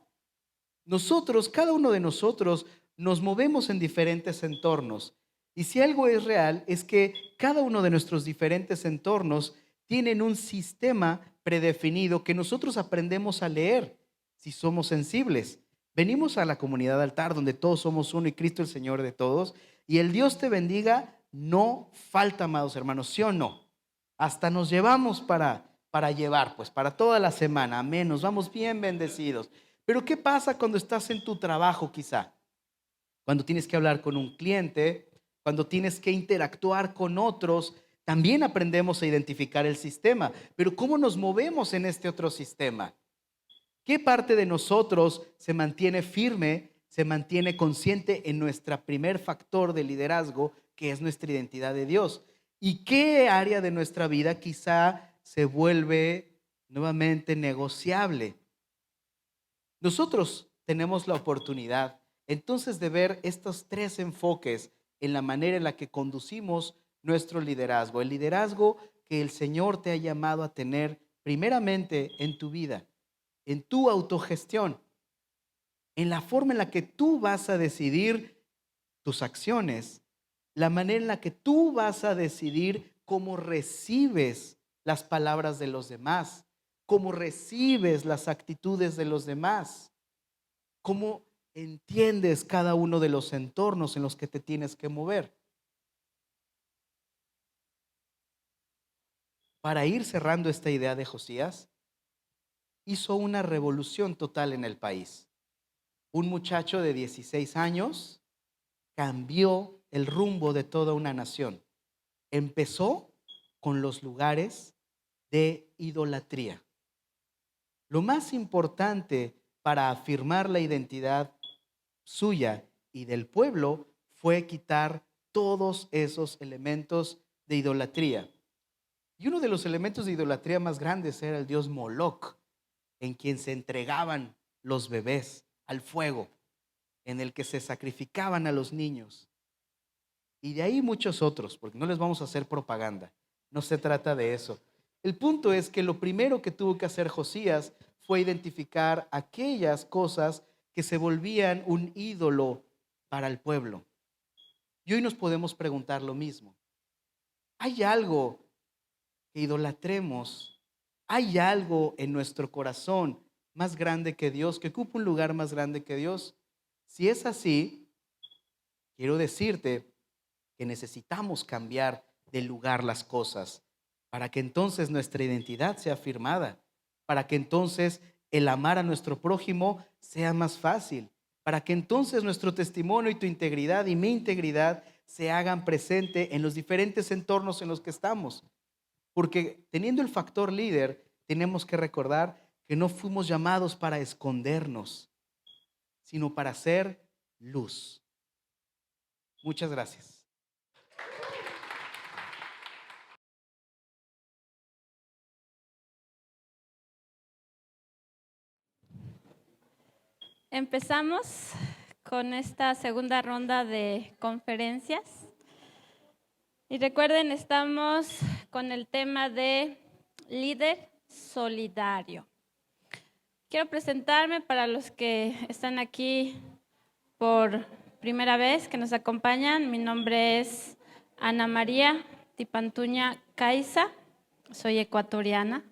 Cada uno de nosotros, nos movemos en diferentes entornos. Y si algo es real, es que cada uno de nuestros diferentes entornos tienen un sistema predefinido que nosotros aprendemos a leer si somos sensibles. Venimos a la comunidad altar donde todos somos uno y Cristo el Señor de todos. Y el Dios te bendiga no falta, amados hermanos, ¿sí o no? Hasta nos llevamos para llevar, pues para toda la semana, amén, nos vamos bien bendecidos. Pero ¿qué pasa cuando estás en tu trabajo quizá? Cuando tienes que hablar con un cliente, cuando tienes que interactuar con otros, también aprendemos a identificar el sistema. Pero ¿cómo nos movemos en este otro sistema? ¿Qué parte de nosotros se mantiene firme, se mantiene consciente en nuestro primer factor de liderazgo, que es nuestra identidad de Dios? ¿Y qué área de nuestra vida quizá se vuelve nuevamente negociable? Nosotros tenemos la oportunidad entonces de ver estos tres enfoques en la manera en la que conducimos nuestro liderazgo. El liderazgo que el Señor te ha llamado a tener primeramente en tu vida, en tu autogestión, en la forma en la que tú vas a decidir tus acciones, la manera en la que tú vas a decidir cómo recibes las palabras de los demás, cómo recibes las actitudes de los demás, cómo entiendes cada uno de los entornos en los que te tienes que mover. Para ir cerrando esta idea de Josías, hizo una revolución total en el país. Un muchacho de 16 años cambió el rumbo de toda una nación. Empezó con los lugares de idolatría. Lo más importante para afirmar la identidad suya y del pueblo fue quitar todos esos elementos de idolatría. Y uno de los elementos de idolatría más grandes era el dios Moloc, en quien se entregaban los bebés al fuego, en el que se sacrificaban a los niños. Y de ahí muchos otros, porque no les vamos a hacer propaganda. No se trata de eso. El punto es que lo primero que tuvo que hacer Josías fue identificar aquellas cosas que se volvían un ídolo para el pueblo. Y hoy nos podemos preguntar lo mismo. ¿Hay algo que idolatremos? ¿Hay algo en nuestro corazón más grande que Dios, que ocupa un lugar más grande que Dios? Si es así, quiero decirte que necesitamos cambiar de lugar las cosas para que entonces nuestra identidad sea afirmada, para que entonces el amar a nuestro prójimo sea más fácil, para que entonces nuestro testimonio y tu integridad y mi integridad se hagan presente en los diferentes entornos en los que estamos. Porque teniendo el factor líder, tenemos que recordar que no fuimos llamados para escondernos, sino para ser luz. Muchas gracias. Empezamos con esta segunda ronda de conferencias. Y recuerden, estamos con el tema de líder solidario. Quiero presentarme para los que están aquí por primera vez, que nos acompañan. Mi nombre es Ana María Tipantuña Caiza, soy ecuatoriana.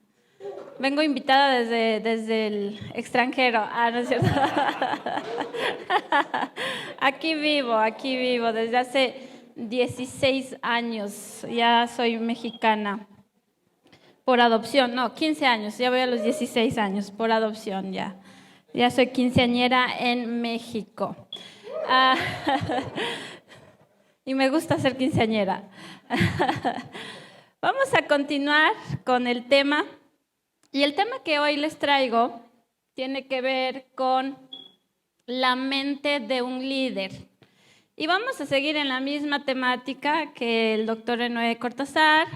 Vengo invitada desde el extranjero. No es cierto. Aquí vivo desde hace 16 años. Ya soy mexicana por adopción. No, 15 años. Ya voy a los 16 años por adopción ya. Ya soy quinceañera en México. Y me gusta ser quinceañera. Vamos a continuar con el tema. Y el tema que hoy les traigo tiene que ver con la mente de un líder. Y vamos a seguir en la misma temática que el doctor Enoé Cortázar,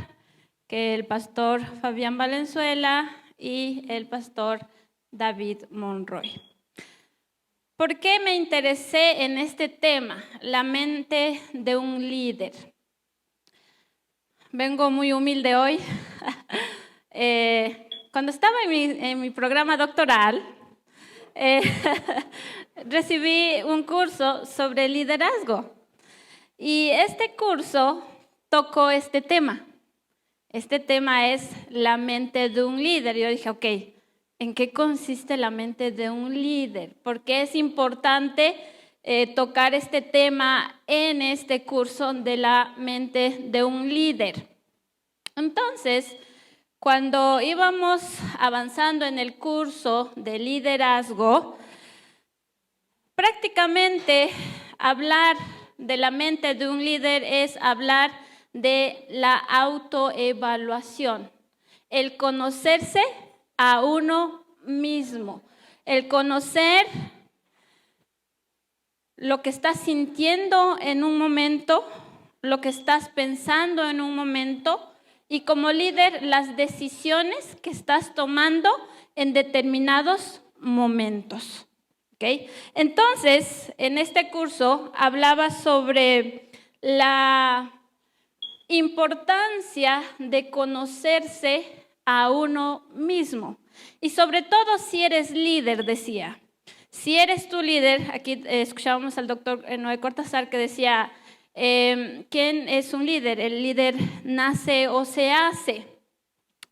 que el pastor Fabián Valenzuela y el pastor David Monroy. ¿Por qué me interesé en este tema, la mente de un líder? Vengo muy humilde hoy. Cuando estaba en mi programa doctoral, recibí un curso sobre liderazgo. Y este curso tocó este tema. Este tema es la mente de un líder. Yo dije, ok, ¿en qué consiste la mente de un líder? ¿Por qué es importante tocar este tema en este curso de la mente de un líder? Entonces, cuando íbamos avanzando en el curso de liderazgo, prácticamente hablar de la mente de un líder es hablar de la autoevaluación, el conocerse a uno mismo, el conocer lo que estás sintiendo en un momento, lo que estás pensando en un momento, y como líder, las decisiones que estás tomando en determinados momentos. ¿Okay? Entonces, en este curso hablaba sobre la importancia de conocerse a uno mismo. Y sobre todo si eres líder, decía. Si eres tu líder, aquí escuchábamos al doctor Enoé Cortázar que decía, ¿quién es un líder? El líder nace o se hace.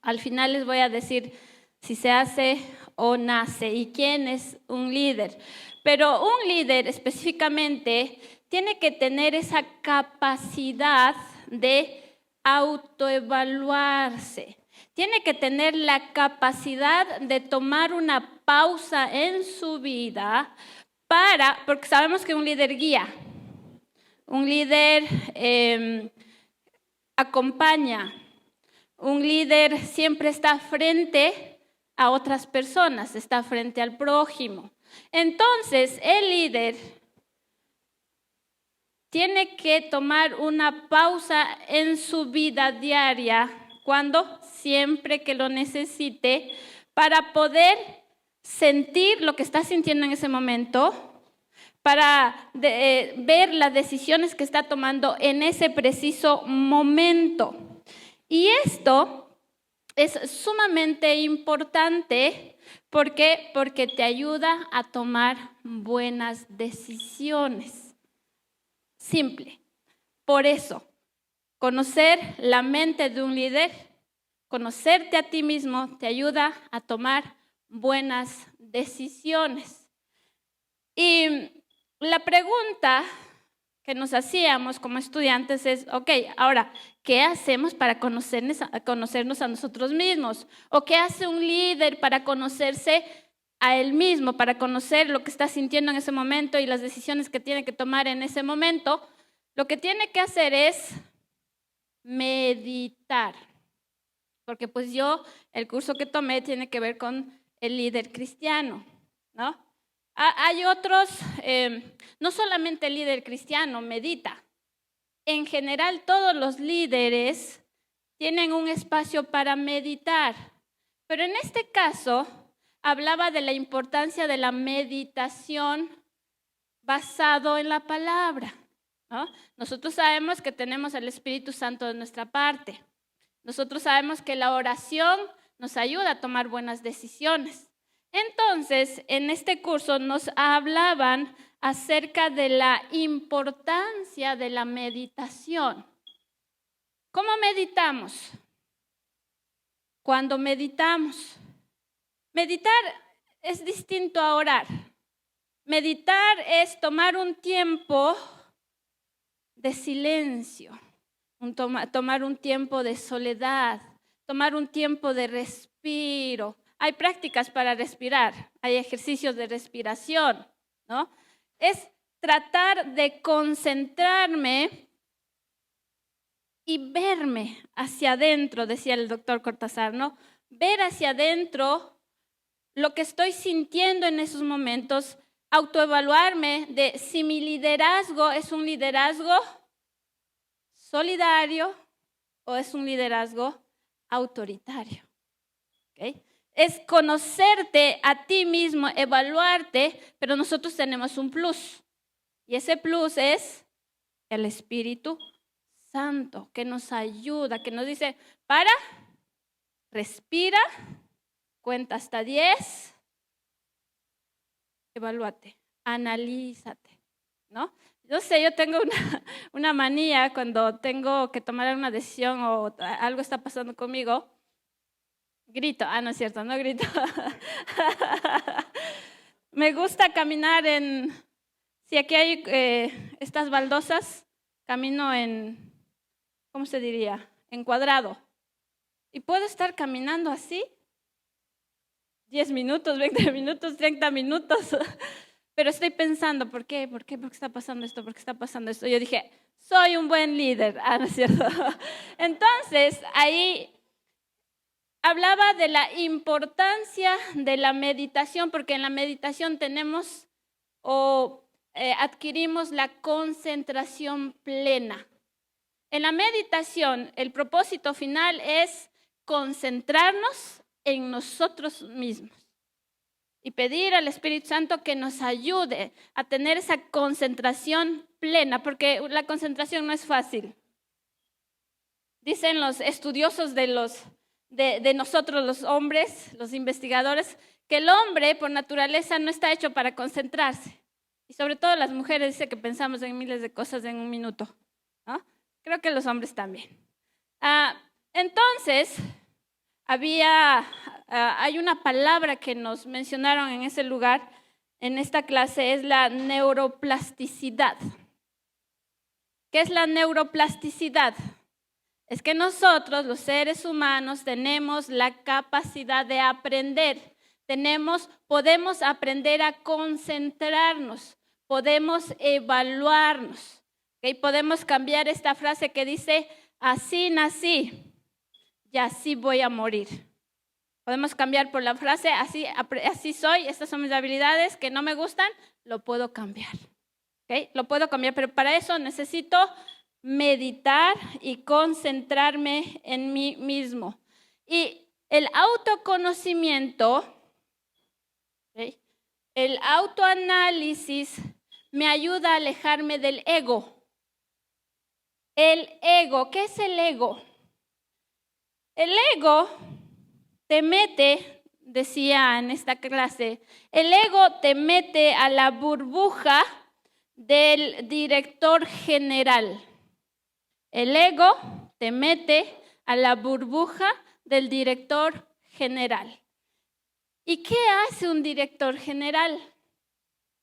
Al final les voy a decir si se hace o nace y quién es un líder. Pero un líder específicamente tiene que tener esa capacidad de autoevaluarse. Tiene que tener la capacidad de tomar una pausa en su vida porque sabemos que un líder guía. Un líder acompaña, un líder siempre está frente a otras personas, está frente al prójimo. Entonces, el líder tiene que tomar una pausa en su vida diaria, siempre que lo necesite, para poder sentir lo que está sintiendo en ese momento, para ver las decisiones que está tomando en ese preciso momento. Y esto es sumamente importante. ¿Por qué? Porque te ayuda a tomar buenas decisiones. Simple. Por eso, conocer la mente de un líder, conocerte a ti mismo, te ayuda a tomar buenas decisiones. Y la pregunta que nos hacíamos como estudiantes es, ok, ahora, ¿qué hacemos para conocernos a nosotros mismos? ¿O qué hace un líder para conocerse a él mismo, para conocer lo que está sintiendo en ese momento y las decisiones que tiene que tomar en ese momento? Lo que tiene que hacer es meditar. Porque pues el curso que tomé tiene que ver con el líder cristiano, ¿no? Hay otros, no solamente el líder cristiano medita. En general, todos los líderes tienen un espacio para meditar. Pero en este caso, hablaba de la importancia de la meditación basado en la palabra, ¿no? Nosotros sabemos que tenemos el Espíritu Santo de nuestra parte. Nosotros sabemos que la oración nos ayuda a tomar buenas decisiones. Entonces, en este curso nos hablaban acerca de la importancia de la meditación. ¿Cómo meditamos? Cuando meditamos. Meditar es distinto a orar. Meditar es tomar un tiempo de silencio, tomar un tiempo de soledad, tomar un tiempo de respiro. Hay prácticas para respirar, hay ejercicios de respiración, ¿no? Es tratar de concentrarme y verme hacia adentro, decía el doctor Cortázar, ¿no? Ver hacia adentro lo que estoy sintiendo en esos momentos, autoevaluarme de si mi liderazgo es un liderazgo solidario o es un liderazgo autoritario. ¿Okay? Es conocerte a ti mismo, evaluarte, pero nosotros tenemos un plus. Y ese plus es el Espíritu Santo, que nos ayuda, que nos dice, respira, cuenta hasta 10, evalúate, analízate, ¿no? Yo sé, yo tengo una manía cuando tengo que tomar una decisión o algo está pasando conmigo, grito. No es cierto, no grito. Me gusta caminar si aquí hay estas baldosas, camino ¿cómo se diría? En cuadrado. Y puedo estar caminando así 10 minutos, 20 minutos, 30 minutos. Pero estoy pensando, ¿por qué? ¿Por qué está pasando esto? ¿Por qué está pasando esto? Yo dije, soy un buen líder. ¿No es cierto? Entonces, ahí hablaba de la importancia de la meditación, porque en la meditación tenemos adquirimos la concentración plena. En la meditación, el propósito final es concentrarnos en nosotros mismos y pedir al Espíritu Santo que nos ayude a tener esa concentración plena, porque la concentración no es fácil. Dicen los estudiosos de nosotros los hombres, los investigadores, que el hombre por naturaleza no está hecho para concentrarse. Y sobre todo las mujeres dicen que pensamos en miles de cosas en un minuto, ¿no? Creo que los hombres también. Entonces, hay una palabra que nos mencionaron en ese lugar, en esta clase, es la neuroplasticidad. ¿Qué es la neuroplasticidad? Es que nosotros, los seres humanos, tenemos la capacidad de aprender. Podemos aprender a concentrarnos, podemos evaluarnos. ¿Okay? Podemos cambiar esta frase que dice, así nací y así voy a morir. Podemos cambiar por la frase, así soy, estas son mis habilidades que no me gustan, lo puedo cambiar. ¿Okay? Lo puedo cambiar, pero para eso necesito meditar y concentrarme en mí mismo. Y el autoconocimiento, ¿okay? El autoanálisis me ayuda a alejarme del ego. El ego, ¿qué es el ego? El ego te mete, decía en esta clase, el ego te mete a la burbuja del director general. El ego te mete a la burbuja del director general. ¿Y qué hace un director general?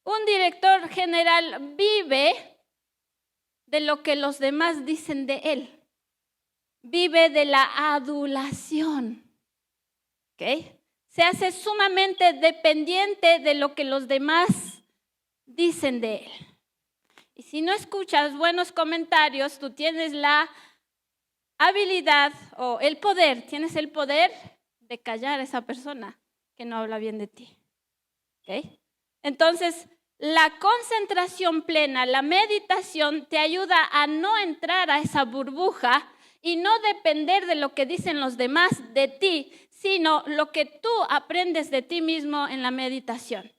Un director general vive de lo que los demás dicen de él. Vive de la adulación. ¿Okay? Se hace sumamente dependiente de lo que los demás dicen de él. Y si no escuchas buenos comentarios, tú tienes la habilidad o el poder, tienes el poder de callar a esa persona que no habla bien de ti. ¿Okay? Entonces, la concentración plena, la meditación te ayuda a no entrar a esa burbuja y no depender de lo que dicen los demás de ti, sino lo que tú aprendes de ti mismo en la meditación.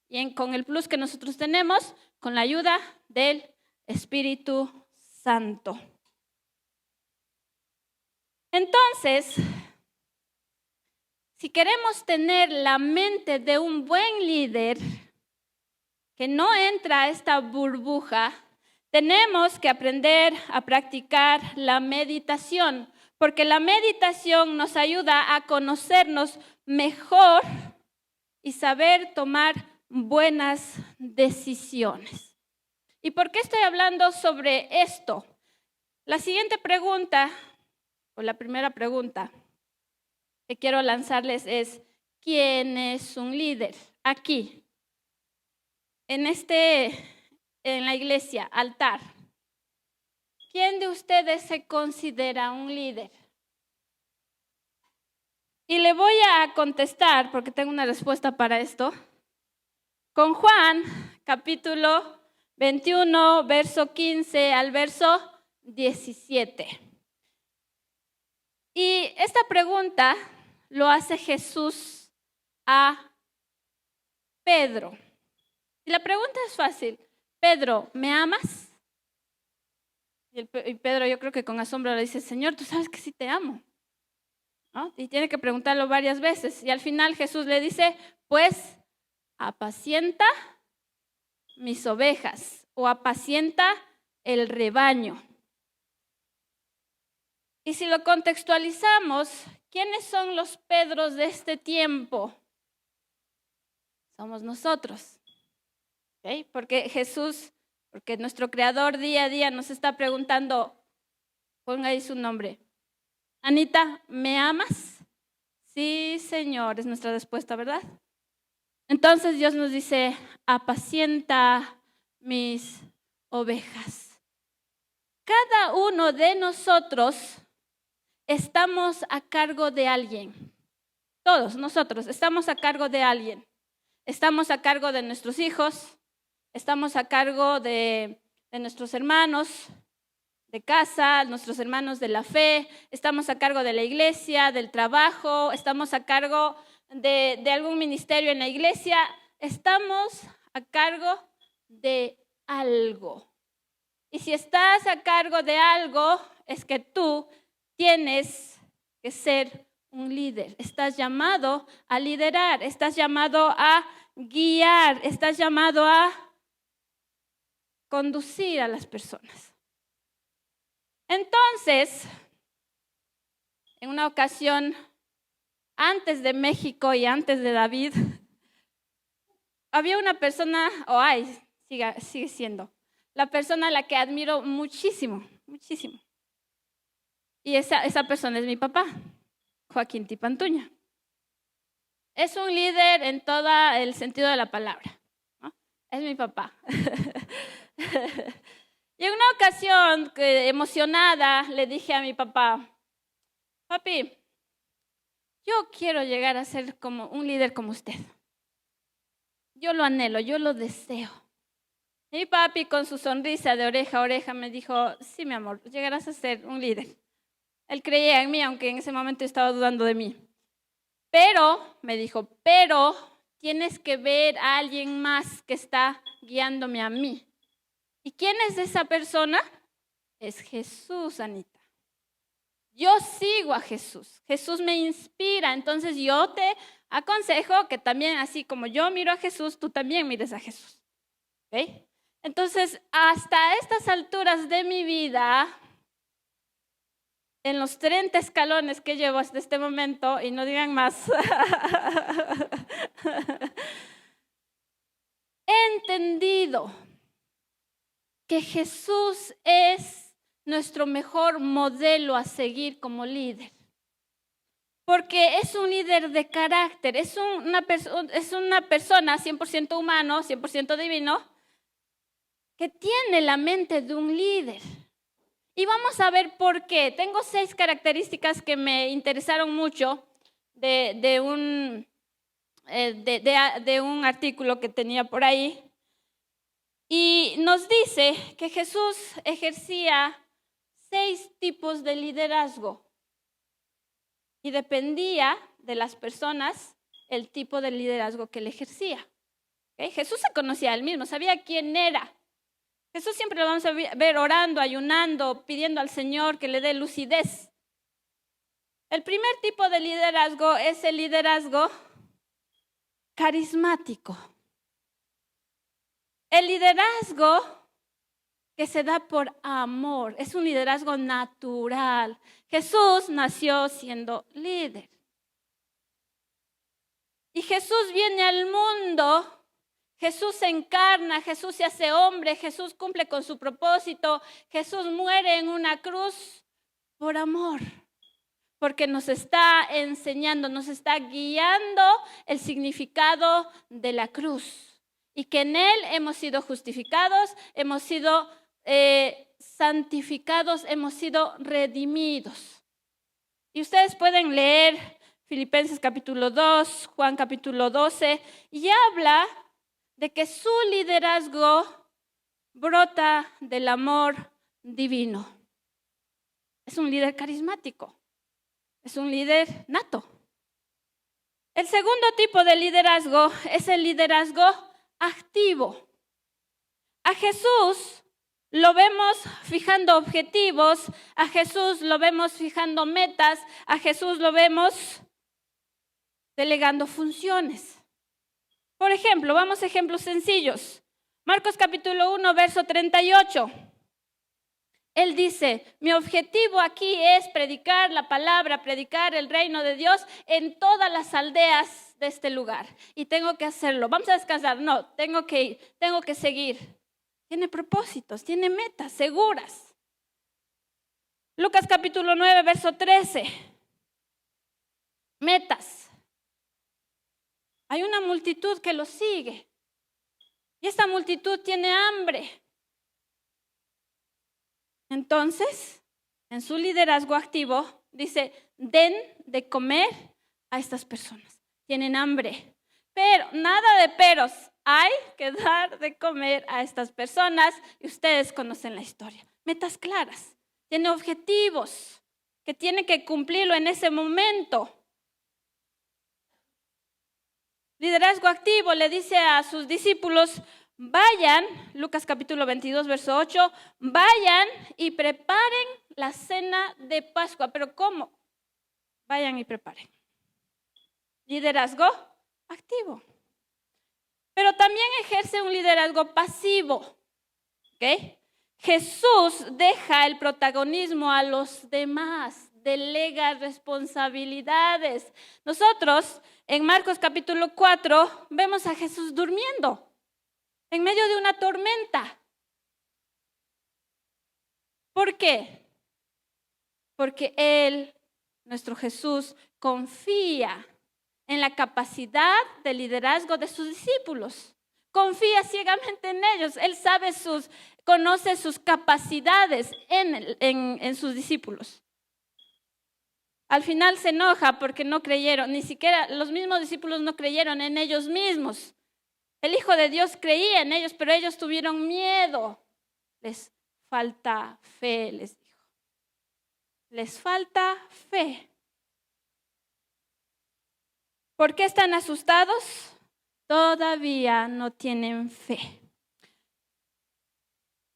Y con el plus que nosotros tenemos, con la ayuda del Espíritu Santo. Entonces, si queremos tener la mente de un buen líder que no entra a esta burbuja, tenemos que aprender a practicar la meditación, porque la meditación nos ayuda a conocernos mejor y saber tomar buenas decisiones. ¿Y por qué estoy hablando sobre esto? La siguiente pregunta, o la primera pregunta que quiero lanzarles es, ¿quién es un líder? Aquí, en la iglesia, altar. ¿Quién de ustedes se considera un líder? Y le voy a contestar, porque tengo una respuesta para esto, con Juan, capítulo 21, verso 15 al verso 17. Y esta pregunta lo hace Jesús a Pedro. Y la pregunta es fácil. Pedro, ¿me amas? Y Pedro, yo creo que con asombro le dice, Señor, tú sabes que sí te amo. ¿No? Y tiene que preguntarlo varias veces. Y al final Jesús le dice, pues, apacienta mis ovejas o apacienta el rebaño. Y si lo contextualizamos, ¿quiénes son los Pedros de este tiempo? Somos nosotros. ¿Okay? Porque nuestro Creador día a día nos está preguntando, ponga ahí su nombre. Anita, ¿me amas? Sí, Señor, es nuestra respuesta, ¿verdad? Entonces Dios nos dice, apacienta mis ovejas. Cada uno de nosotros estamos a cargo de alguien. Todos nosotros estamos a cargo de alguien. Estamos a cargo de nuestros hijos, estamos a cargo de nuestros hermanos de casa, nuestros hermanos de la fe, estamos a cargo de la iglesia, del trabajo, estamos a cargo de algún ministerio en la iglesia, estamos a cargo de algo. Y si estás a cargo de algo, es que tú tienes que ser un líder. Estás llamado a liderar, estás llamado a guiar, estás llamado a conducir a las personas. Entonces, en una ocasión, antes de México y antes de David, había una persona, sigue siendo, la persona a la que admiro muchísimo, muchísimo. Y esa persona es mi papá, Joaquín Tipantuña. Es un líder en todo el sentido de la palabra, ¿no? Es mi papá. Y en una ocasión, emocionada, le dije a mi papá, papi, yo quiero llegar a ser como un líder como usted. Yo lo anhelo, yo lo deseo. Y mi papi con su sonrisa de oreja a oreja me dijo, sí, mi amor, llegarás a ser un líder. Él creía en mí, aunque en ese momento estaba dudando de mí. Pero, me dijo, pero tienes que ver a alguien más que está guiándome a mí. ¿Y quién es esa persona? Es Jesús, Anita. Yo sigo a Jesús. Jesús me inspira. Entonces yo te aconsejo que también, así como yo miro a Jesús, tú también mires a Jesús. ¿Ok? Entonces, hasta estas alturas de mi vida, en los 30 escalones que llevo hasta este momento, y no digan más, he entendido que Jesús es nuestro mejor modelo a seguir como líder. Porque es un líder de carácter, es una persona 100% humano, 100% divino, que tiene la mente de un líder. Y vamos a ver por qué. Tengo 6 características que me interesaron mucho de un artículo que tenía por ahí. Y nos dice que Jesús ejercía 6 tipos de liderazgo. Y dependía de las personas el tipo de liderazgo que él ejercía. ¿Okay? Jesús se conocía a él mismo, sabía quién era. Jesús siempre lo vamos a ver orando, ayunando, pidiendo al Señor que le dé lucidez. El primer tipo de liderazgo es el liderazgo carismático. El liderazgo que se da por amor, es un liderazgo natural. Jesús nació siendo líder. Y Jesús viene al mundo, Jesús se encarna, Jesús se hace hombre, Jesús cumple con su propósito, Jesús muere en una cruz por amor, porque nos está enseñando, nos está guiando el significado de la cruz. Y que en Él hemos sido justificados, hemos sido santificados, hemos sido redimidos. Y ustedes pueden leer Filipenses capítulo 2, Juan capítulo 12, y habla de que su liderazgo brota del amor divino. Es un líder carismático, es un líder nato. El segundo tipo de liderazgo es el liderazgo activo. A Jesús lo vemos fijando objetivos, a Jesús lo vemos fijando metas, a Jesús lo vemos delegando funciones. Por ejemplo, vamos a ejemplos sencillos. Marcos capítulo 1, verso 38. Él dice, mi objetivo aquí es predicar la palabra, predicar el reino de Dios en todas las aldeas de este lugar. Y tengo que hacerlo. Vamos a descansar. No, tengo que ir, tengo que seguir. Tiene propósitos, tiene metas seguras. Lucas capítulo 9, verso 13. Metas. Hay una multitud que lo sigue. Y esta multitud tiene hambre. Entonces, en su liderazgo activo, dice, den de comer a estas personas. Tienen hambre. Pero, nada de peros. Hay que dar de comer a estas personas. Y ustedes conocen la historia. Metas claras. Tiene objetivos que tiene que cumplirlo en ese momento. Liderazgo activo le dice a sus discípulos, vayan, Lucas capítulo 22, verso 8, vayan y preparen la cena de Pascua. ¿Pero cómo? Vayan y preparen. Liderazgo activo. Pero también ejerce un liderazgo pasivo. ¿Okay? Jesús deja el protagonismo a los demás, delega responsabilidades. Nosotros en Marcos capítulo 4 vemos a Jesús durmiendo en medio de una tormenta. ¿Por qué? Porque Él, nuestro Jesús, confía en la capacidad de liderazgo de sus discípulos. Confía ciegamente en ellos. Él sabe conoce sus capacidades en sus discípulos. Al final se enoja porque no creyeron, ni siquiera los mismos discípulos no creyeron en ellos mismos. El Hijo de Dios creía en ellos, pero ellos tuvieron miedo. Les falta fe, les dijo. Les falta fe. ¿Por qué están asustados? Todavía no tienen fe.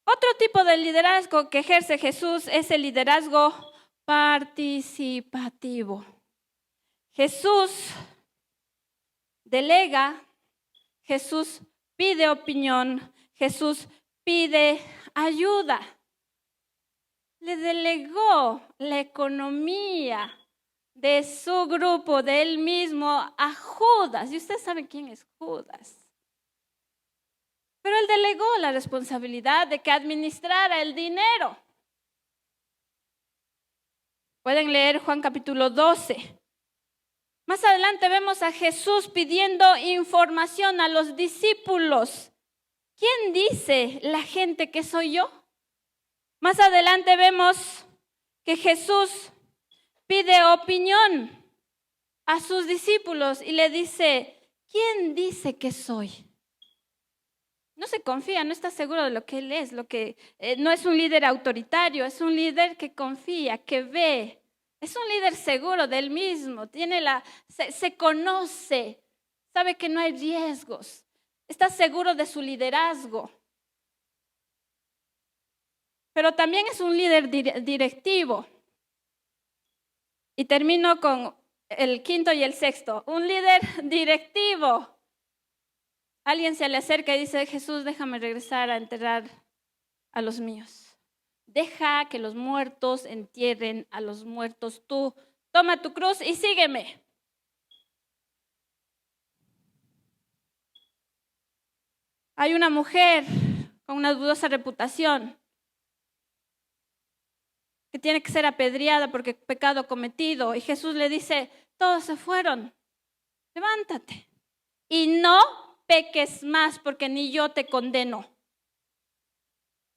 Otro tipo de liderazgo que ejerce Jesús es el liderazgo participativo. Jesús delega, Jesús pide opinión, Jesús pide ayuda. Le delegó la economía de su grupo, de él mismo, a Judas. Y ustedes saben quién es Judas. Pero él delegó la responsabilidad de que administrara el dinero. Pueden leer Juan capítulo 12. Más adelante vemos a Jesús pidiendo información a los discípulos. ¿Quién dice la gente que soy yo? Más adelante vemos que Jesús pide opinión a sus discípulos y le dice, ¿quién dice que soy? No se confía, no está seguro de lo que él es, no es un líder autoritario, es un líder que confía, que ve. Es un líder seguro de él mismo, se conoce, sabe que no hay riesgos, está seguro de su liderazgo. Pero también es un líder directivo. Y termino con el quinto y el sexto. Un líder directivo. Alguien se le acerca y dice, Jesús, déjame regresar a enterrar a los míos. Deja que los muertos entierren a los muertos. Tú toma tu cruz y sígueme. Hay una mujer con una dudosa reputación que tiene que ser apedreada porque pecado cometido. Y Jesús le dice, todos se fueron, levántate y no peques más porque ni yo te condeno.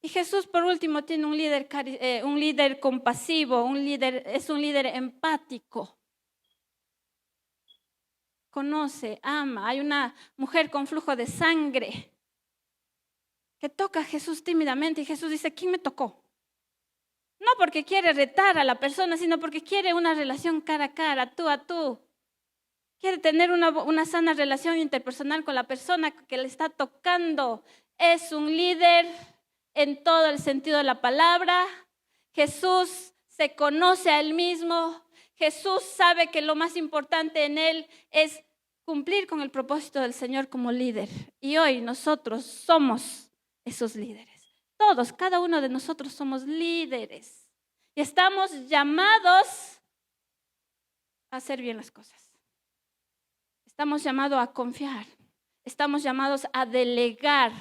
Y Jesús, por último, tiene un líder compasivo, es un líder empático. Conoce, ama. Hay una mujer con flujo de sangre que toca a Jesús tímidamente y Jesús dice, ¿quién me tocó? No porque quiere retar a la persona, sino porque quiere una relación cara a cara, tú a tú. Quiere tener una sana relación interpersonal con la persona que le está tocando. Es un líder en todo el sentido de la palabra. Jesús se conoce a él mismo. Jesús sabe que lo más importante en él es cumplir con el propósito del Señor como líder. Y hoy nosotros somos esos líderes. Todos, cada uno de nosotros somos líderes. Y estamos llamados a hacer bien las cosas. Estamos llamados a confiar. Estamos llamados a delegar.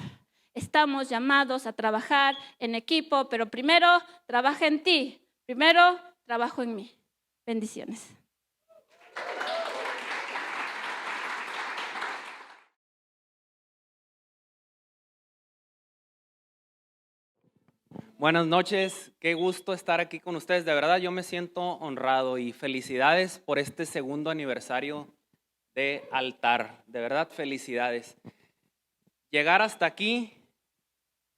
Estamos llamados a trabajar en equipo, pero primero trabaja en ti. Primero trabajo en mí. Bendiciones. Buenas noches, qué gusto estar aquí con ustedes. De verdad yo me siento honrado y felicidades por este segundo aniversario de Altar. De verdad, felicidades. Llegar hasta aquí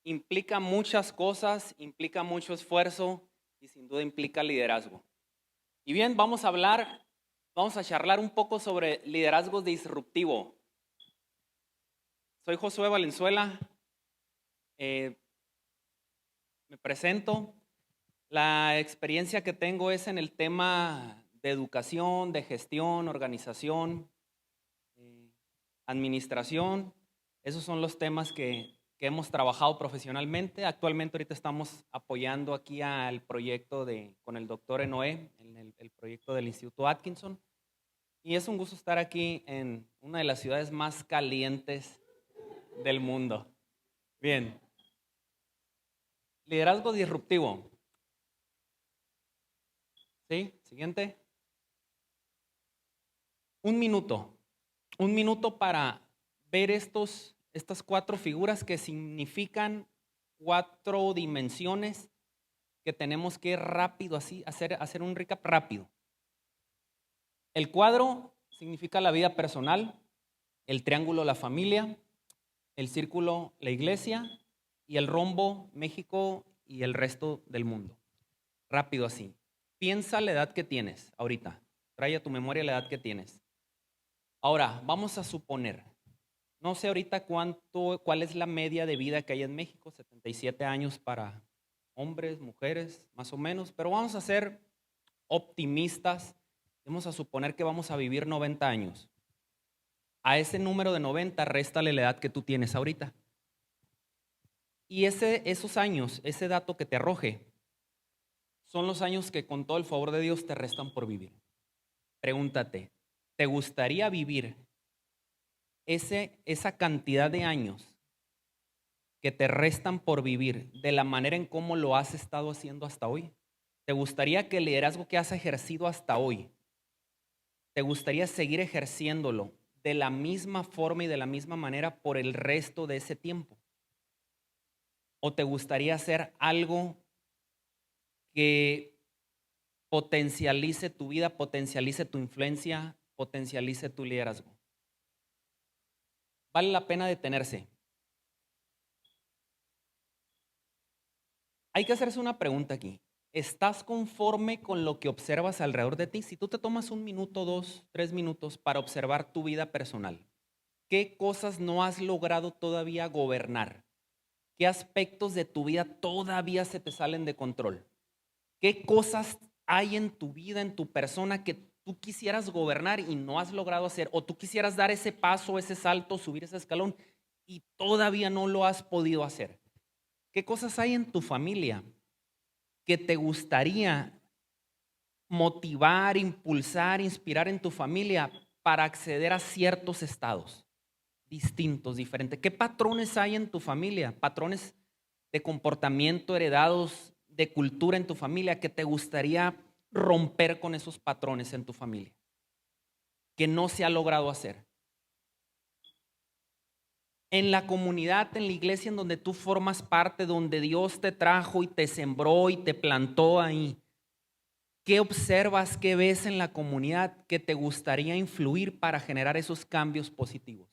implica muchas cosas, implica mucho esfuerzo y sin duda implica liderazgo. Y bien, vamos a charlar un poco sobre liderazgo disruptivo. Soy Josué Valenzuela. Me presento. La experiencia que tengo es en el tema de educación, de gestión, organización, administración. Esos son los temas que hemos trabajado profesionalmente. Actualmente ahorita estamos apoyando aquí al proyecto con el doctor Enoé, en el proyecto del Instituto Atkinson. Y es un gusto estar aquí en una de las ciudades más calientes del mundo. Bien. Liderazgo disruptivo. ¿Sí? Siguiente. Un minuto para ver estas 4 figuras que significan 4 dimensiones que tenemos que rápido así hacer un recap rápido. El cuadro significa la vida personal, el triángulo la familia, el círculo la iglesia y el rombo México y el resto del mundo. Rápido así. Piensa la edad que tienes ahorita. Trae a tu memoria la edad que tienes. Ahora, vamos a suponer, no sé ahorita cuál es la media de vida que hay en México, 77 años para hombres, mujeres, más o menos, pero vamos a hacer optimistas, vamos a suponer que vamos a vivir 90 años. A ese número de 90 réstale la edad que tú tienes ahorita. Y esos años, ese dato que te arroje, son los años que con todo el favor de Dios te restan por vivir. Pregúntate, ¿te gustaría vivir esa cantidad de años que te restan por vivir de la manera en cómo lo has estado haciendo hasta hoy? ¿Te gustaría que el liderazgo que has ejercido hasta hoy, te gustaría seguir ejerciéndolo de la misma forma y de la misma manera por el resto de ese tiempo? ¿O te gustaría hacer algo que potencialice tu vida, potencialice tu influencia, potencialice tu liderazgo? Vale la pena detenerse. Hay que hacerse una pregunta aquí. ¿Estás conforme con lo que observas alrededor de ti? Si tú te tomas 1 minuto, 2, 3 minutos para observar tu vida personal, ¿qué cosas no has logrado todavía gobernar? ¿Qué aspectos de tu vida todavía se te salen de control? ¿Qué cosas hay en tu vida, en tu persona que tú quisieras gobernar y no has logrado hacer? O tú quisieras dar ese paso, ese salto, subir ese escalón y todavía no lo has podido hacer. ¿Qué cosas hay en tu familia que te gustaría motivar, impulsar, inspirar en tu familia para acceder a ciertos estados distintos, diferentes? ¿Qué patrones hay en tu familia? Patrones de comportamiento heredados, de cultura en tu familia, que te gustaría romper con esos patrones en tu familia, que no se ha logrado hacer. En la comunidad, en la iglesia en donde tú formas parte, donde Dios te trajo y te sembró y te plantó ahí, ¿qué observas, qué ves en la comunidad que te gustaría influir para generar esos cambios positivos?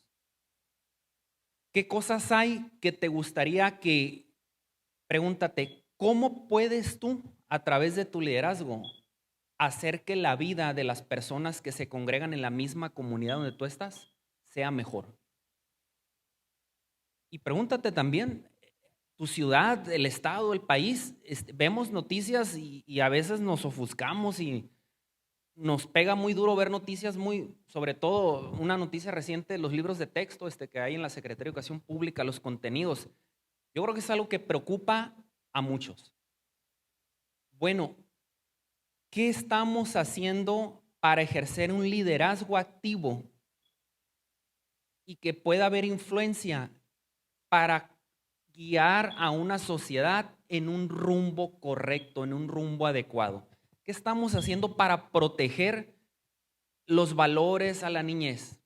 ¿Qué cosas hay que te gustaría que, pregúntate, ¿cómo puedes tú, a través de tu liderazgo, hacer que la vida de las personas que se congregan en la misma comunidad donde tú estás sea mejor? Y pregúntate también, tu ciudad, el estado, el país, vemos noticias y a veces nos ofuscamos y nos pega muy duro ver noticias sobre todo una noticia reciente, los libros de texto que hay en la Secretaría de Educación Pública, los contenidos. Yo creo que es algo que preocupa a muchos. Bueno, ¿qué estamos haciendo para ejercer un liderazgo activo y que pueda haber influencia para guiar a una sociedad en un rumbo correcto, en un rumbo adecuado? ¿Qué estamos haciendo para proteger los valores a la niñez?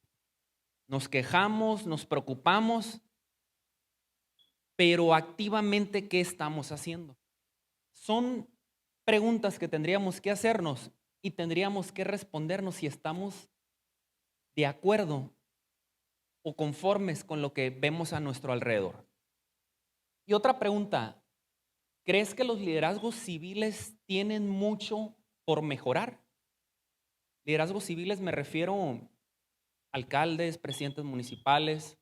Nos quejamos, nos preocupamos, pero activamente, ¿qué estamos haciendo? Son preguntas que tendríamos que hacernos y tendríamos que respondernos si estamos de acuerdo o conformes con lo que vemos a nuestro alrededor. Y otra pregunta, ¿crees que los liderazgos civiles tienen mucho por mejorar? Liderazgos civiles me refiero a alcaldes, presidentes municipales,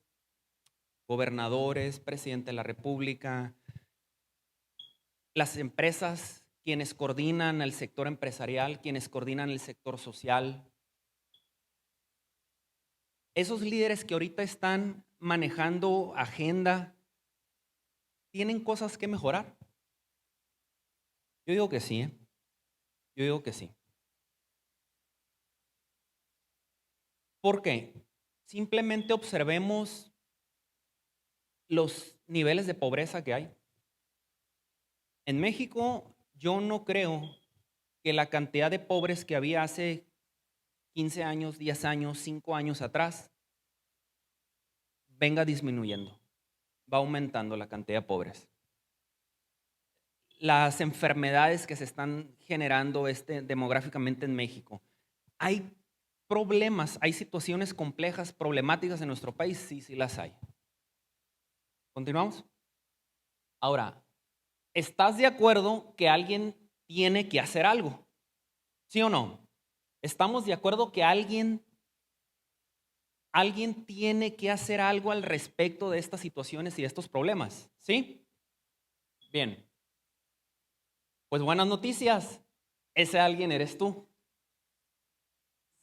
gobernadores, presidente de la República, las empresas, quienes coordinan el sector empresarial, quienes coordinan el sector social. Esos líderes que ahorita están manejando agenda, ¿tienen cosas que mejorar? Yo digo que sí, ¿eh? Yo digo que sí. ¿Por qué? Simplemente observemos los niveles de pobreza que hay. En México, yo no creo que la cantidad de pobres que había hace 15 años, 10 años, 5 años atrás venga disminuyendo. Va aumentando la cantidad de pobres. Las enfermedades que se están generando demográficamente en México. Hay problemas, hay situaciones complejas, problemáticas en nuestro país, sí, sí las hay. ¿Continuamos? Ahora, ¿estás de acuerdo que alguien tiene que hacer algo? ¿Sí o no? ¿Estamos de acuerdo que alguien tiene que hacer algo al respecto de estas situaciones y de estos problemas? ¿Sí? Bien. Pues buenas noticias. ese alguien eres tú.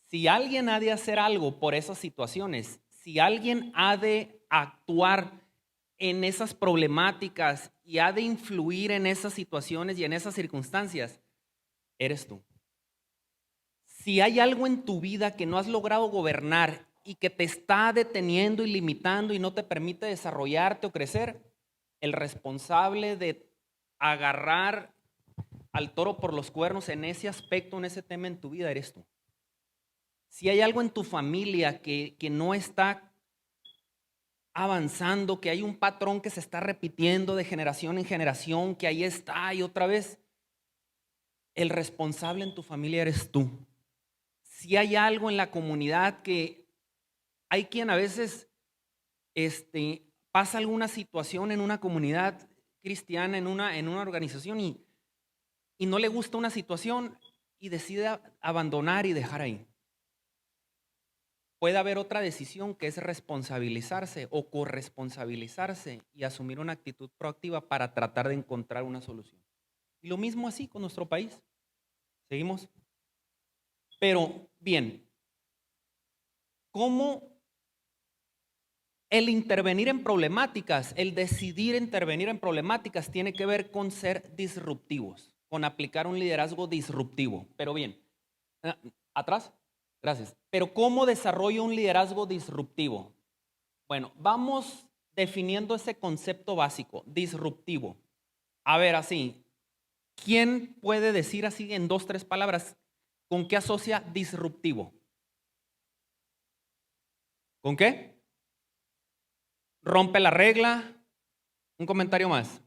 Si alguien ha de hacer algo por esas situaciones, si alguien ha de actuar en esas problemáticas y ha de influir en esas situaciones y en esas circunstancias, eres tú. Si hay algo en tu vida que no has logrado gobernar y que te está deteniendo y limitando y no te permite desarrollarte o crecer, el responsable de agarrar al toro por los cuernos en ese aspecto, en ese tema en tu vida, eres tú. Si hay algo en tu familia que no está avanzando, que hay un patrón que se está repitiendo de generación en generación, que ahí está y otra vez, el responsable en tu familia eres tú. Si hay algo en la comunidad que hay quien a veces pasa alguna situación en una comunidad cristiana, en una organización y no le gusta una situación y decide abandonar y dejar ahí. Puede haber otra decisión que es responsabilizarse o corresponsabilizarse y asumir una actitud proactiva para tratar de encontrar una solución. Y lo mismo así con nuestro país. ¿Seguimos? Pero bien, ¿cómo el intervenir en problemáticas, el decidir intervenir en problemáticas tiene que ver con ser disruptivos, con aplicar un liderazgo disruptivo? Pero bien, atrás, gracias. Pero ¿cómo desarrollo un liderazgo disruptivo? Bueno, vamos definiendo ese concepto básico, disruptivo. A ver, así, ¿quién puede decir así en 2, 3 palabras con qué asocia disruptivo? ¿Con qué? Rompe la regla. Un comentario más.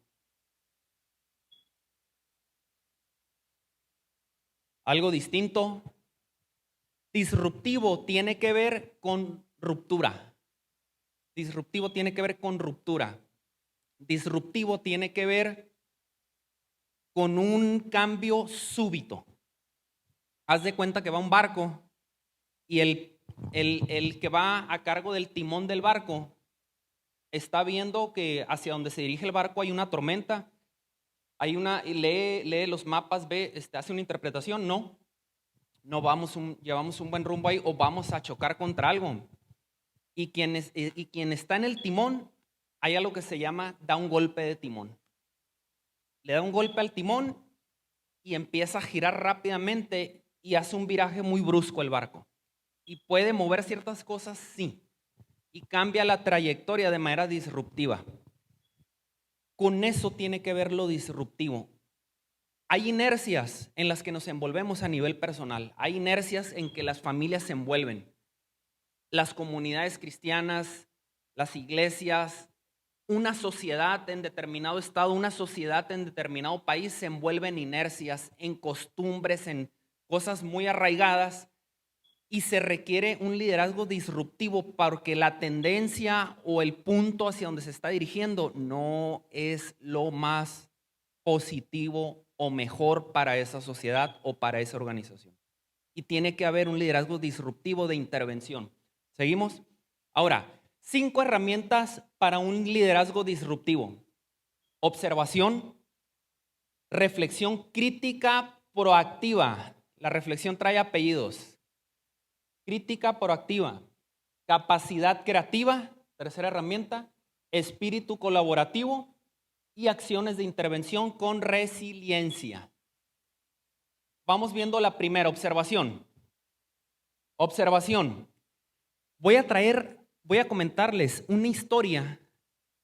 Algo distinto. Disruptivo tiene que ver con ruptura. Disruptivo tiene que ver con ruptura. Disruptivo tiene que ver con un cambio súbito. Haz de cuenta que va un barco y el que va a cargo del timón del barco está viendo que hacia donde se dirige el barco hay una tormenta, lee los mapas, hace una interpretación, no llevamos un buen rumbo ahí o vamos a chocar contra algo. Y quien está en el timón, hay algo que se llama da un golpe de timón. Le da un golpe al timón y empieza a girar rápidamente y hace un viraje muy brusco el barco. Y puede mover ciertas cosas, sí. Y cambia la trayectoria de manera disruptiva. Con eso tiene que ver lo disruptivo. Hay inercias en las que nos envolvemos a nivel personal. Hay inercias en que las familias se envuelven. Las comunidades cristianas, las iglesias, una sociedad en determinado estado, una sociedad en determinado país se envuelve en inercias, en costumbres, en cosas muy arraigadas. Y se requiere un liderazgo disruptivo porque la tendencia o el punto hacia donde se está dirigiendo no es lo más positivo o mejor para esa sociedad o para esa organización. Y tiene que haber un liderazgo disruptivo de intervención. ¿Seguimos? Ahora, 5 herramientas para un liderazgo disruptivo. Observación, reflexión crítica proactiva. La reflexión trae apellidos. Crítica proactiva, capacidad creativa, tercera herramienta, espíritu colaborativo y acciones de intervención con resiliencia. Vamos viendo la primera, observación. Observación. Voy a comentarles una historia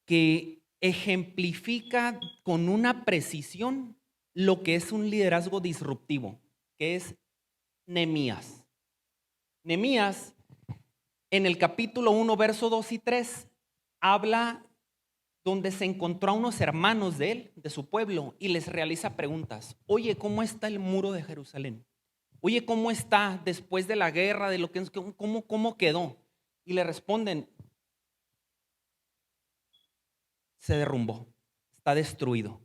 que ejemplifica con una precisión lo que es un liderazgo disruptivo, que es Nehemías. Nehemías, en el capítulo 1, verso 2 y 3, habla donde se encontró a unos hermanos de él, de su pueblo, y les realiza preguntas. Oye, ¿cómo está el muro de Jerusalén? Oye, ¿cómo está después de la guerra? ¿Cómo quedó? Y le responden, se derrumbó, está destruido.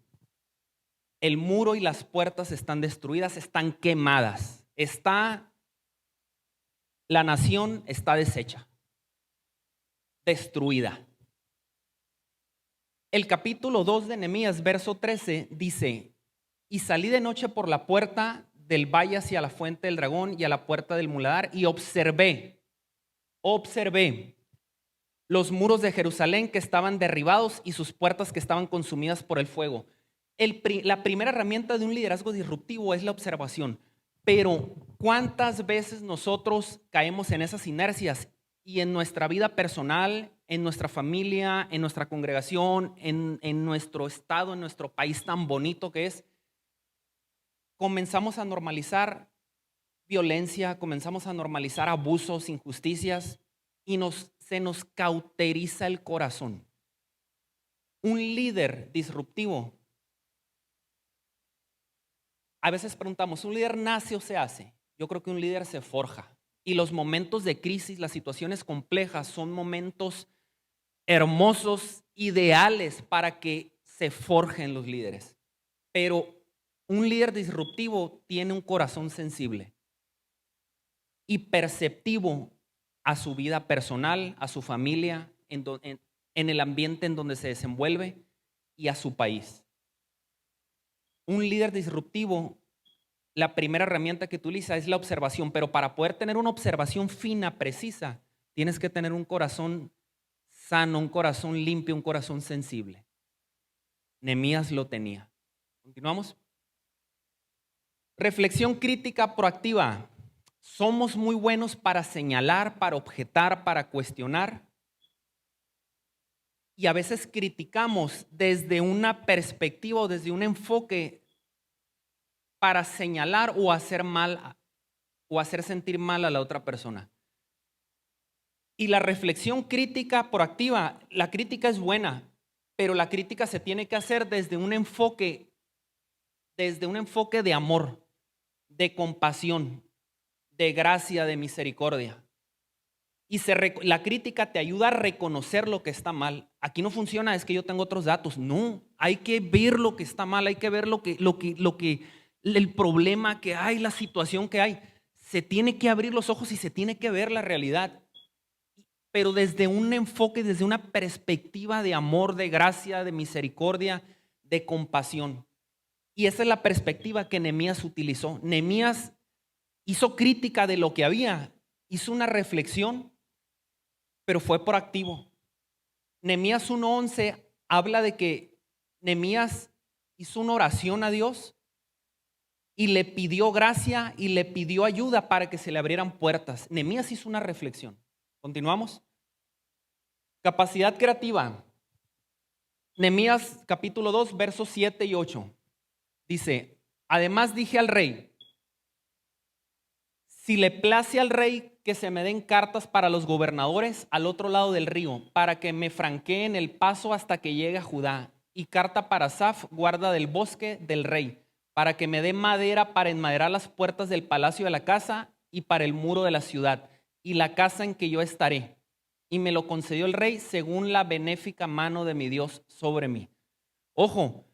El muro y las puertas están destruidas, están quemadas, la nación está deshecha, destruida. El capítulo 2 de Nehemías, verso 13, dice, y salí de noche por la puerta del valle hacia la fuente del dragón y a la puerta del muladar y observé los muros de Jerusalén que estaban derribados y sus puertas que estaban consumidas por el fuego. La primera herramienta de un liderazgo disruptivo es la observación. Pero ¿cuántas veces nosotros caemos en esas inercias y en nuestra vida personal, en nuestra familia, en nuestra congregación, en nuestro estado, en nuestro país tan bonito que es? Comenzamos a normalizar violencia, comenzamos a normalizar abusos, injusticias y se nos cauteriza el corazón. Un líder disruptivo, a veces preguntamos, ¿un líder nace o se hace? Yo creo que un líder se forja. Y los momentos de crisis, las situaciones complejas son momentos hermosos, ideales para que se forjen los líderes. Pero un líder disruptivo tiene un corazón sensible y perceptivo a su vida personal, a su familia, en el ambiente en donde se desenvuelve y a su país. Un líder disruptivo, la primera herramienta que utiliza es la observación, pero para poder tener una observación fina, precisa, tienes que tener un corazón sano, un corazón limpio, un corazón sensible. Nehemías lo tenía. ¿Continuamos? Reflexión crítica proactiva. Somos muy buenos para señalar, para objetar, para cuestionar. Y a veces criticamos desde una perspectiva o desde un enfoque para señalar o hacer mal o hacer sentir mal a la otra persona. Y la reflexión crítica proactiva, la crítica es buena, pero la crítica se tiene que hacer desde un enfoque de amor, de compasión, de gracia, de misericordia. Y la crítica te ayuda a reconocer lo que está mal. Aquí no funciona, es que yo tengo otros datos. No, hay que ver lo que está mal, hay que ver el problema que hay, la situación que hay. Se tiene que abrir los ojos y se tiene que ver la realidad. Pero desde un enfoque, desde una perspectiva de amor, de gracia, de misericordia, de compasión. Y esa es la perspectiva que Nehemías utilizó. Nehemías hizo crítica de lo que había, hizo una reflexión, pero fue proactivo. Nehemías 1:11 habla de que Nehemías hizo una oración a Dios y le pidió gracia y le pidió ayuda para que se le abrieran puertas. Nehemías hizo una reflexión. ¿Continuamos? Capacidad creativa. Nehemías capítulo 2, versos 7 y 8. Dice, además dije al rey, si le place al rey que se me den cartas para los gobernadores al otro lado del río, para que me franqueen el paso hasta que llegue a Judá, y carta para Asaf, guarda del bosque del rey, para que me dé madera para enmaderar las puertas del palacio de la casa y para el muro de la ciudad, y la casa en que yo estaré. Y me lo concedió el rey según la benéfica mano de mi Dios sobre mí. Ojo,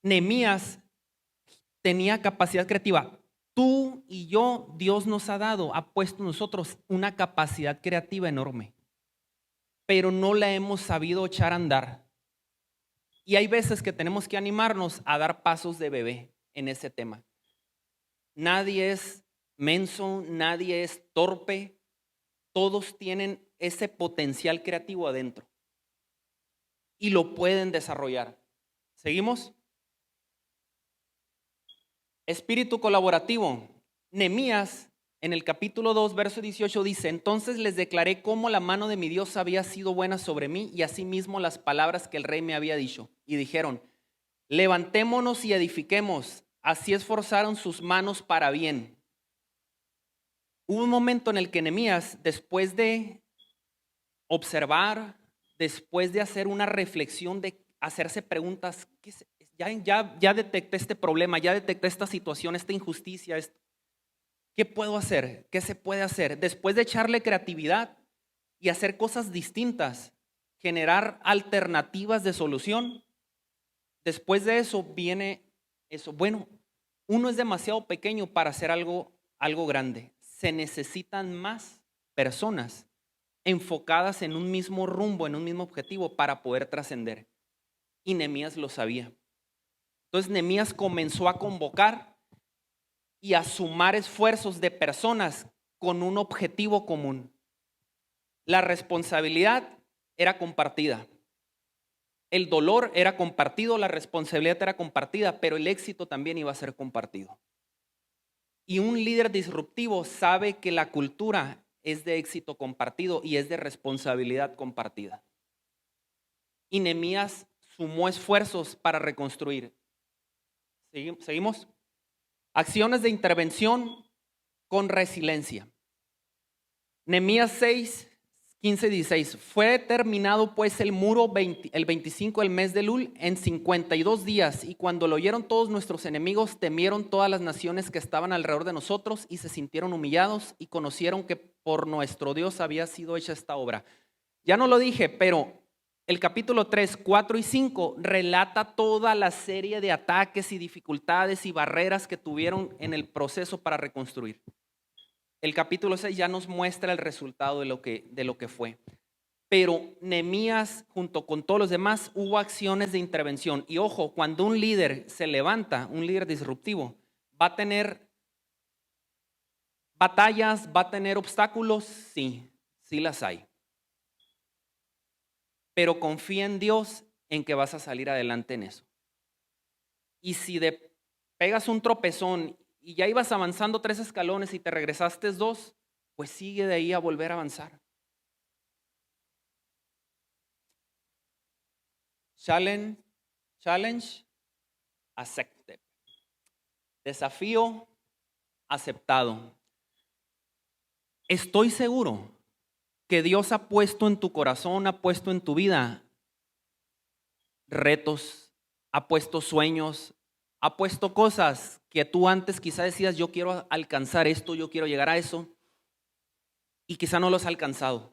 Nehemías tenía capacidad creativa. Tú y yo, Dios nos ha puesto en nosotros una capacidad creativa enorme, pero no la hemos sabido echar a andar. Y hay veces que tenemos que animarnos a dar pasos de bebé en ese tema. Nadie es menso, nadie es torpe, todos tienen ese potencial creativo adentro y lo pueden desarrollar. ¿Seguimos? Espíritu colaborativo. Nehemías en el capítulo 2, verso 18 dice, entonces les declaré cómo la mano de mi Dios había sido buena sobre mí y asimismo las palabras que el rey me había dicho. Y dijeron, levantémonos y edifiquemos. Así esforzaron sus manos para bien. Hubo un momento en el que Nehemías, después de observar, después de hacer una reflexión, de hacerse preguntas, ya detecté este problema, ya detecté esta situación, esta injusticia, ¿qué puedo hacer? ¿Qué se puede hacer? Después de echarle creatividad y hacer cosas distintas, generar alternativas de solución, después de eso viene eso. Bueno, uno es demasiado pequeño para hacer algo grande. Se necesitan más personas enfocadas en un mismo rumbo, en un mismo objetivo para poder trascender. Y Nehemías lo sabía. Entonces Nehemías comenzó a convocar y a sumar esfuerzos de personas con un objetivo común. La responsabilidad era compartida. El dolor era compartido, la responsabilidad era compartida, pero el éxito también iba a ser compartido. Y un líder disruptivo sabe que la cultura es de éxito compartido y es de responsabilidad compartida. Y Nehemías sumó esfuerzos para reconstruir. ¿Seguimos? Acciones de intervención con resiliencia. Nehemías 6, 15 y 16. Fue terminado pues el muro el 25 del mes de Elul en 52 días, y cuando lo oyeron todos nuestros enemigos, temieron todas las naciones que estaban alrededor de nosotros y se sintieron humillados y conocieron que por nuestro Dios había sido hecha esta obra. Ya no lo dije, pero el capítulo 3, 4 y 5 relata toda la serie de ataques y dificultades y barreras que tuvieron en el proceso para reconstruir. El capítulo 6 ya nos muestra el resultado de lo que fue. Pero Nehemías, junto con todos los demás, hubo acciones de intervención. Y ojo, cuando un líder se levanta, un líder disruptivo, va a tener batallas, va a tener obstáculos, sí las hay. Pero confía en Dios en que vas a salir adelante en eso. Y si pegas un tropezón y ya ibas avanzando 3 escalones y te regresaste 2, pues sigue de ahí a volver a avanzar. Challenge accepted. Desafío aceptado. Estoy seguro que Dios ha puesto en tu corazón, ha puesto en tu vida retos, ha puesto sueños, ha puesto cosas que tú antes quizá decías, yo quiero alcanzar esto, yo quiero llegar a eso, y quizá no los has alcanzado.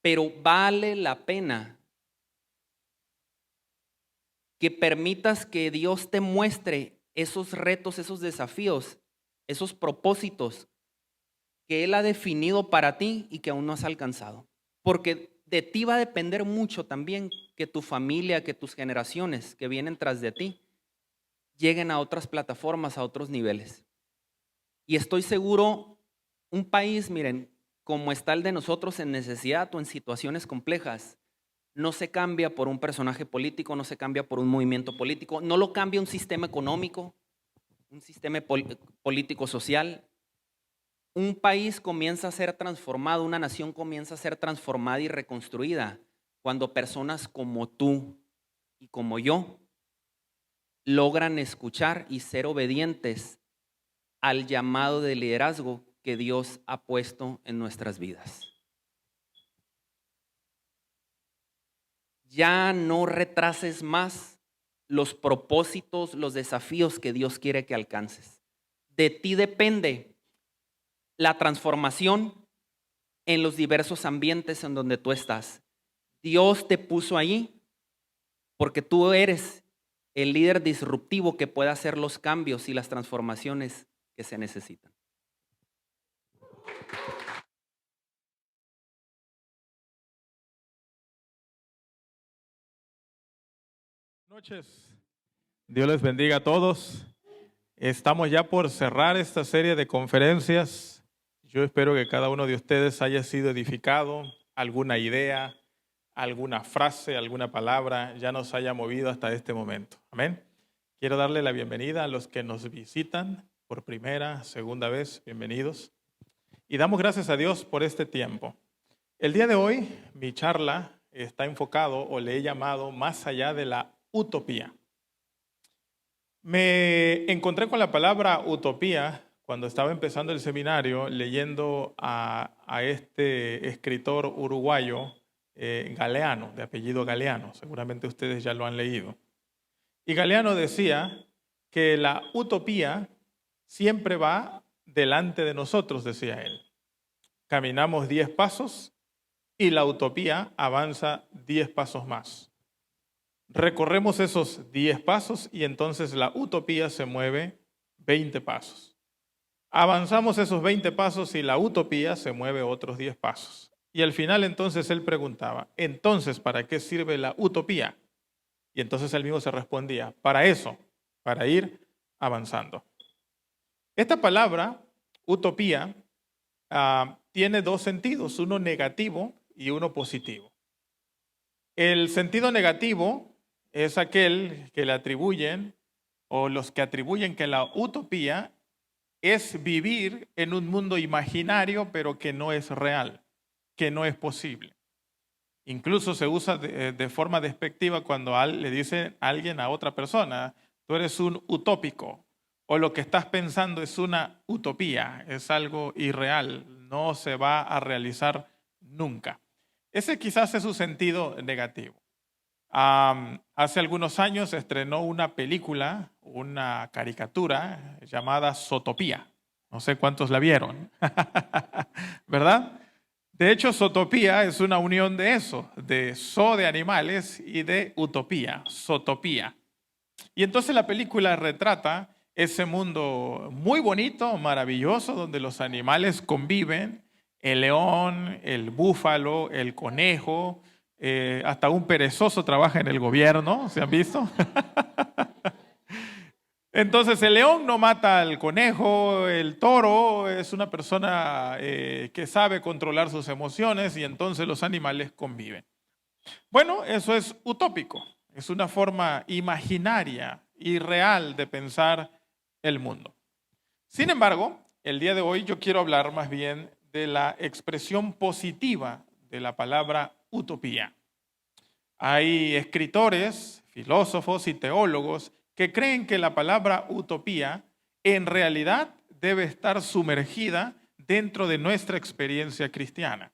Pero vale la pena que permitas que Dios te muestre esos retos, esos desafíos, esos propósitos que Él ha definido para ti y que aún no has alcanzado. Porque de ti va a depender mucho también que tu familia, que tus generaciones que vienen tras de ti lleguen a otras plataformas, a otros niveles. Y estoy seguro, un país, miren, como está el de nosotros en necesidad o en situaciones complejas, no se cambia por un personaje político, no se cambia por un movimiento político, no lo cambia un sistema económico, un sistema político social. Un país comienza a ser transformado, una nación comienza a ser transformada y reconstruida cuando personas como tú y como yo logran escuchar y ser obedientes al llamado de liderazgo que Dios ha puesto en nuestras vidas. Ya no retrases más los propósitos, los desafíos que Dios quiere que alcances. De ti depende la transformación en los diversos ambientes en donde tú estás. Dios te puso allí porque tú eres el líder disruptivo que puede hacer los cambios y las transformaciones que se necesitan. Buenas noches. Dios les bendiga a todos. Estamos ya por cerrar esta serie de conferencias. Yo espero que cada uno de ustedes haya sido edificado, alguna idea, alguna frase, alguna palabra ya nos haya movido hasta este momento. Amén. Quiero darle la bienvenida a los que nos visitan por primera, segunda vez. Bienvenidos. Y damos gracias a Dios por este tiempo. El día de hoy, mi charla está enfocado, o le he llamado, más allá de la utopía. Me encontré con la palabra utopía cuando estaba empezando el seminario, leyendo a este escritor uruguayo, Galeano, de apellido Galeano. Seguramente ustedes ya lo han leído. Y Galeano decía que la utopía siempre va delante de nosotros, decía él. Caminamos 10 pasos y la utopía avanza 10 pasos más. Recorremos esos 10 pasos y entonces la utopía se mueve 20 pasos. Avanzamos esos 20 pasos y la utopía se mueve otros 10 pasos. Y al final entonces él preguntaba, entonces, ¿para qué sirve la utopía? Y entonces él mismo se respondía, para eso, para ir avanzando. Esta palabra, utopía, tiene dos sentidos, uno negativo y uno positivo. El sentido negativo es aquel que le atribuyen, o los que atribuyen que la utopía es vivir en un mundo imaginario, pero que no es real, que no es posible. Incluso se usa de forma despectiva cuando le dice a alguien, a otra persona, tú eres un utópico, o lo que estás pensando es una utopía, es algo irreal, no se va a realizar nunca. Ese quizás es su sentido negativo. Hace algunos años se estrenó una película, una caricatura llamada Zootopía. No sé cuántos la vieron, ¿verdad? De hecho, Zootopía es una unión de eso, de zoo de animales y de utopía, Zootopía. Y entonces la película retrata ese mundo muy bonito, maravilloso, donde los animales conviven, el león, el búfalo, el conejo, hasta un perezoso trabaja en el gobierno, ¿se han visto? Entonces el león no mata al conejo, el toro es una persona que sabe controlar sus emociones y entonces los animales conviven. Bueno, eso es utópico, es una forma imaginaria y real de pensar el mundo. Sin embargo, el día de hoy yo quiero hablar más bien de la expresión positiva de la palabra utopía. Hay escritores, filósofos y teólogos que creen que la palabra utopía en realidad debe estar sumergida dentro de nuestra experiencia cristiana.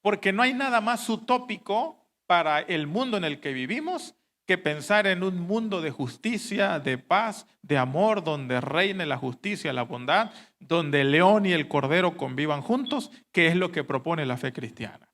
Porque no hay nada más utópico para el mundo en el que vivimos que pensar en un mundo de justicia, de paz, de amor, donde reine la justicia, la bondad, donde el león y el cordero convivan juntos, que es lo que propone la fe cristiana.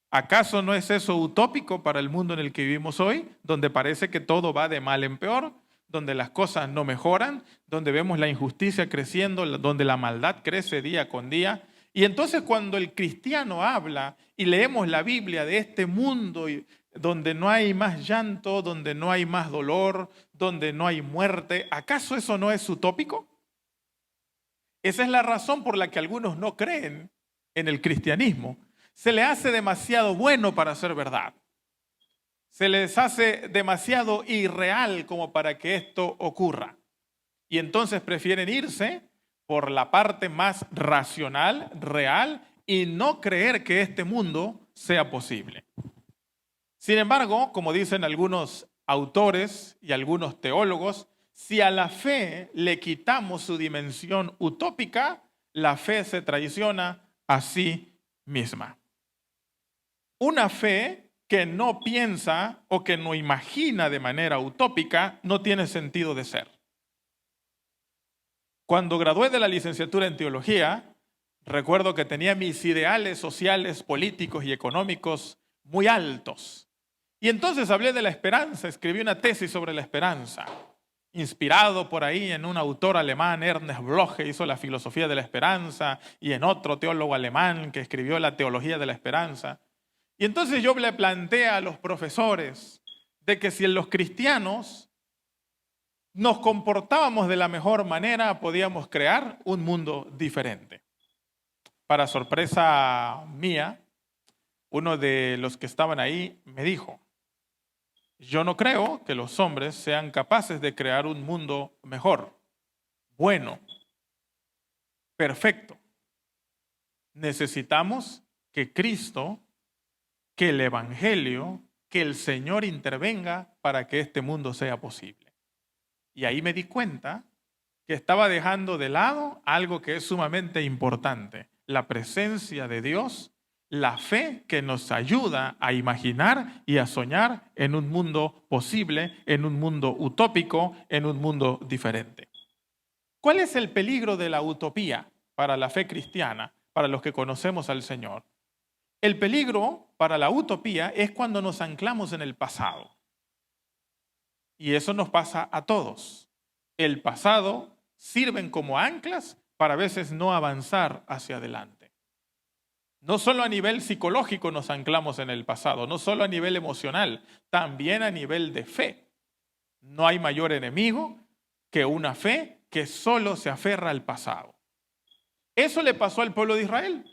¿Acaso no es eso utópico para el mundo en el que vivimos hoy, donde parece que todo va de mal en peor, donde las cosas no mejoran, donde vemos la injusticia creciendo, donde la maldad crece día con día? Y entonces cuando el cristiano habla y leemos la Biblia de este mundo donde no hay más llanto, donde no hay más dolor, donde no hay muerte, ¿acaso eso no es utópico? Esa es la razón por la que algunos no creen en el cristianismo. Se le hace demasiado bueno para ser verdad. Se les hace demasiado irreal como para que esto ocurra. Y entonces prefieren irse por la parte más racional, real, y no creer que este mundo sea posible. Sin embargo, como dicen algunos autores y algunos teólogos, si a la fe le quitamos su dimensión utópica, la fe se traiciona a sí misma. Una fe que no piensa o que no imagina de manera utópica no tiene sentido de ser. Cuando gradué de la licenciatura en teología, recuerdo que tenía mis ideales sociales, políticos y económicos muy altos. Y entonces hablé de la esperanza, escribí una tesis sobre la esperanza, inspirado por ahí en un autor alemán, Ernest Bloch, que hizo la filosofía de la esperanza, y en otro teólogo alemán que escribió la teología de la esperanza. Y entonces yo le planteé a los profesores de que si los cristianos nos comportábamos de la mejor manera, podíamos crear un mundo diferente. Para sorpresa mía, uno de los que estaban ahí me dijo: yo no creo que los hombres sean capaces de crear un mundo mejor, bueno, perfecto. Necesitamos que Cristo, que el Evangelio, que el Señor intervenga para que este mundo sea posible. Y ahí me di cuenta que estaba dejando de lado algo que es sumamente importante: la presencia de Dios, la fe que nos ayuda a imaginar y a soñar en un mundo posible, en un mundo utópico, en un mundo diferente. ¿Cuál es el peligro de la utopía para la fe cristiana, para los que conocemos al Señor? El peligro para la utopía es cuando nos anclamos en el pasado. Y eso nos pasa a todos. El pasado sirven como anclas para a veces no avanzar hacia adelante. No solo a nivel psicológico nos anclamos en el pasado, no solo a nivel emocional, también a nivel de fe. No hay mayor enemigo que una fe que solo se aferra al pasado. Eso le pasó al pueblo de Israel.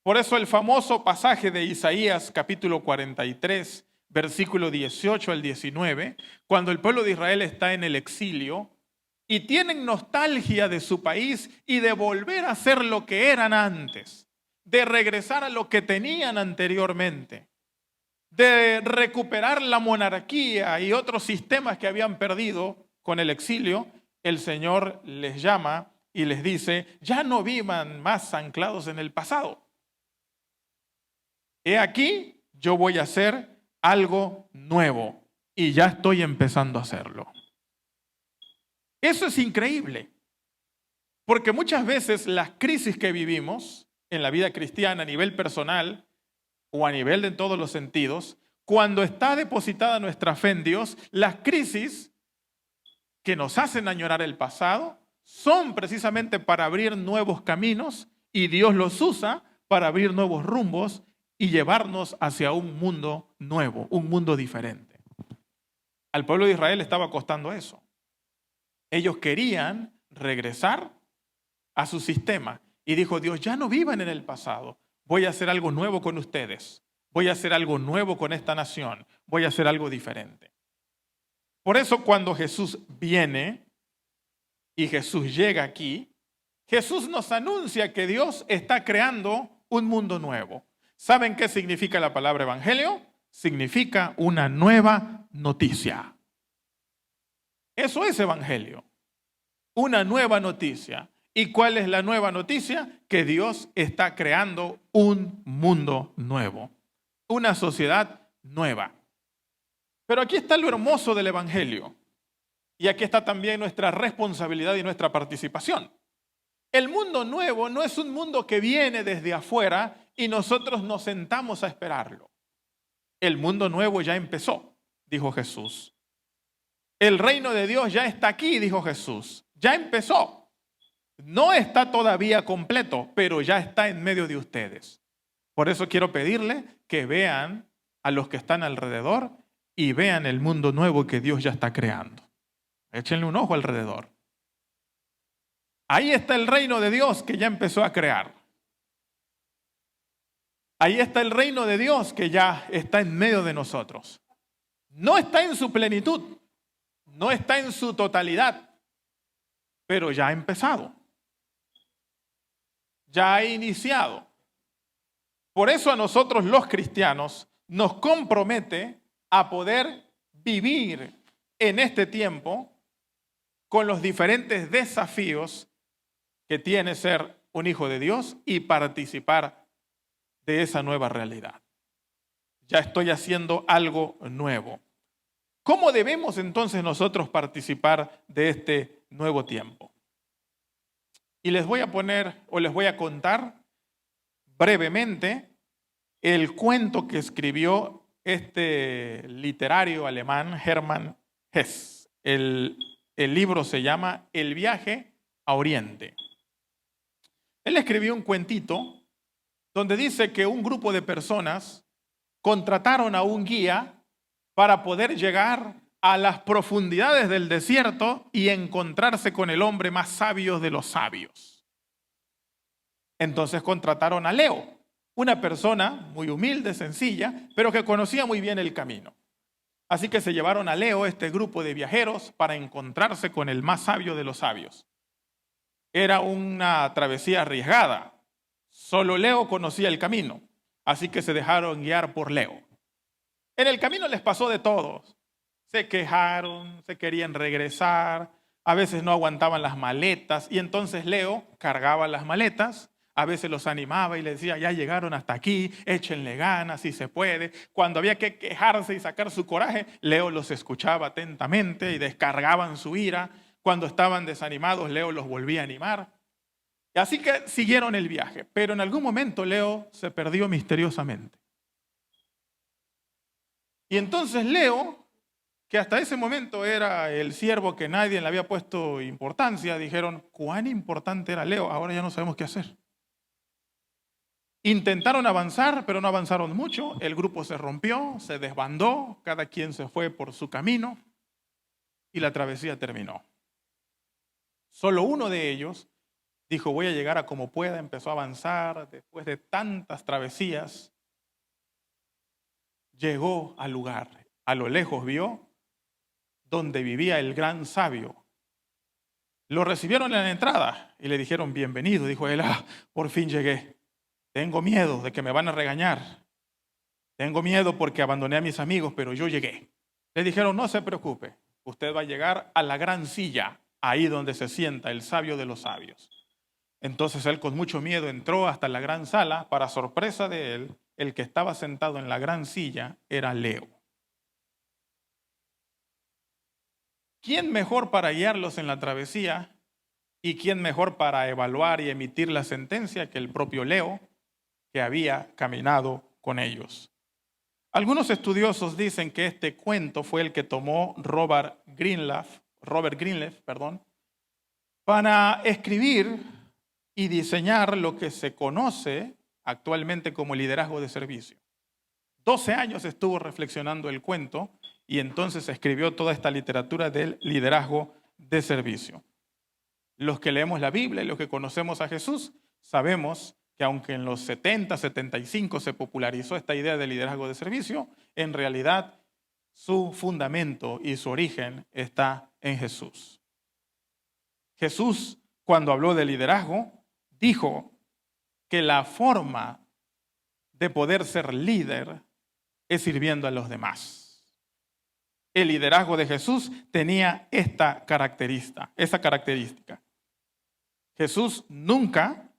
Por eso el famoso pasaje de Isaías capítulo 43, versículo 18 al 19, cuando el pueblo de Israel está en el exilio y tienen nostalgia de su país y de volver a ser lo que eran antes, de regresar a lo que tenían anteriormente, de recuperar la monarquía y otros sistemas que habían perdido con el exilio, el Señor les llama y les dice, ya no vivan más anclados en el pasado. He aquí, yo voy a hacer algo nuevo y ya estoy empezando a hacerlo. Eso es increíble, porque muchas veces las crisis que vivimos en la vida cristiana a nivel personal o a nivel de todos los sentidos, cuando está depositada nuestra fe en Dios, las crisis que nos hacen añorar el pasado son precisamente para abrir nuevos caminos y Dios los usa para abrir nuevos rumbos y llevarnos hacia un mundo nuevo, un mundo diferente. Al pueblo de Israel le estaba costando eso. Ellos querían regresar a su sistema y dijo Dios, ya no vivan en el pasado, voy a hacer algo nuevo con ustedes, voy a hacer algo nuevo con esta nación, voy a hacer algo diferente. Por eso cuando Jesús viene y Jesús llega aquí, Jesús nos anuncia que Dios está creando un mundo nuevo. ¿Saben qué significa la palabra evangelio? Significa una nueva noticia. Eso es evangelio, una nueva noticia. ¿Y cuál es la nueva noticia? Que Dios está creando un mundo nuevo, una sociedad nueva. Pero aquí está lo hermoso del evangelio. Y aquí está también nuestra responsabilidad y nuestra participación. El mundo nuevo no es un mundo que viene desde afuera y nosotros nos sentamos a esperarlo. El mundo nuevo ya empezó, dijo Jesús. El reino de Dios ya está aquí, dijo Jesús. Ya empezó. No está todavía completo, pero ya está en medio de ustedes. Por eso quiero pedirle que vean a los que están alrededor y vean el mundo nuevo que Dios ya está creando. Échenle un ojo alrededor. Ahí está el reino de Dios que ya empezó a crear. Ahí está el reino de Dios que ya está en medio de nosotros. No está en su plenitud, no está en su totalidad, pero ya ha empezado. Ya ha iniciado. Por eso a nosotros los cristianos nos compromete a poder vivir en este tiempo con los diferentes desafíos que tiene ser un hijo de Dios y participar de esa nueva realidad. Ya estoy haciendo algo nuevo. ¿Cómo debemos entonces nosotros participar de este nuevo tiempo? Y les voy a poner o les voy a contar brevemente el cuento que escribió este literario alemán Hermann Hesse. El libro se llama El viaje a Oriente. Él escribió un cuentito donde dice que un grupo de personas contrataron a un guía para poder llegar a las profundidades del desierto y encontrarse con el hombre más sabio de los sabios. Entonces contrataron a Leo, una persona muy humilde, sencilla, pero que conocía muy bien el camino. Así que se llevaron a Leo, este grupo de viajeros, para encontrarse con el más sabio de los sabios. Era una travesía arriesgada. Solo Leo conocía el camino, así que se dejaron guiar por Leo. En el camino les pasó de todo. Se quejaron, se querían regresar, a veces no aguantaban las maletas y entonces Leo cargaba las maletas, a veces los animaba y les decía, ya llegaron hasta aquí, échenle ganas si se puede. Cuando había que quejarse y sacar su coraje, Leo los escuchaba atentamente y descargaban su ira. Cuando estaban desanimados, Leo los volvía a animar. Así que siguieron el viaje, pero en algún momento Leo se perdió misteriosamente. Y entonces Leo, que hasta ese momento era el siervo que nadie le había puesto importancia, dijeron, ¿cuán importante era Leo? Ahora ya no sabemos qué hacer. Intentaron avanzar, pero no avanzaron mucho. El grupo se rompió, se desbandó, cada quien se fue por su camino y la travesía terminó. Solo uno de ellos dijo, voy a llegar a como pueda, empezó a avanzar, después de tantas travesías, llegó al lugar, a lo lejos vio donde vivía el gran sabio. Lo recibieron en la entrada y le dijeron, bienvenido. Dijo él, por fin llegué. Tengo miedo de que me van a regañar. Tengo miedo porque abandoné a mis amigos, pero yo llegué. Le dijeron, no se preocupe, usted va a llegar a la gran silla, ahí donde se sienta el sabio de los sabios. Entonces él con mucho miedo entró hasta la gran sala. Para sorpresa de él, el que estaba sentado en la gran silla era Leo. ¿Quién mejor para guiarlos en la travesía y quién mejor para evaluar y emitir la sentencia que el propio Leo, que había caminado con ellos? Algunos estudiosos dicen que este cuento fue el que tomó Robert Greenleaf, para escribir y diseñar lo que se conoce actualmente como liderazgo de servicio. 12 años estuvo reflexionando el cuento y entonces escribió toda esta literatura del liderazgo de servicio. Los que leemos la Biblia y los que conocemos a Jesús sabemos que aunque en los 70, 75 se popularizó esta idea de liderazgo de servicio, en realidad su fundamento y su origen está en Jesús. Jesús, cuando habló de liderazgo, dijo que la forma de poder ser líder es sirviendo a los demás. El liderazgo de Jesús tenía esa característica. Jesús nunca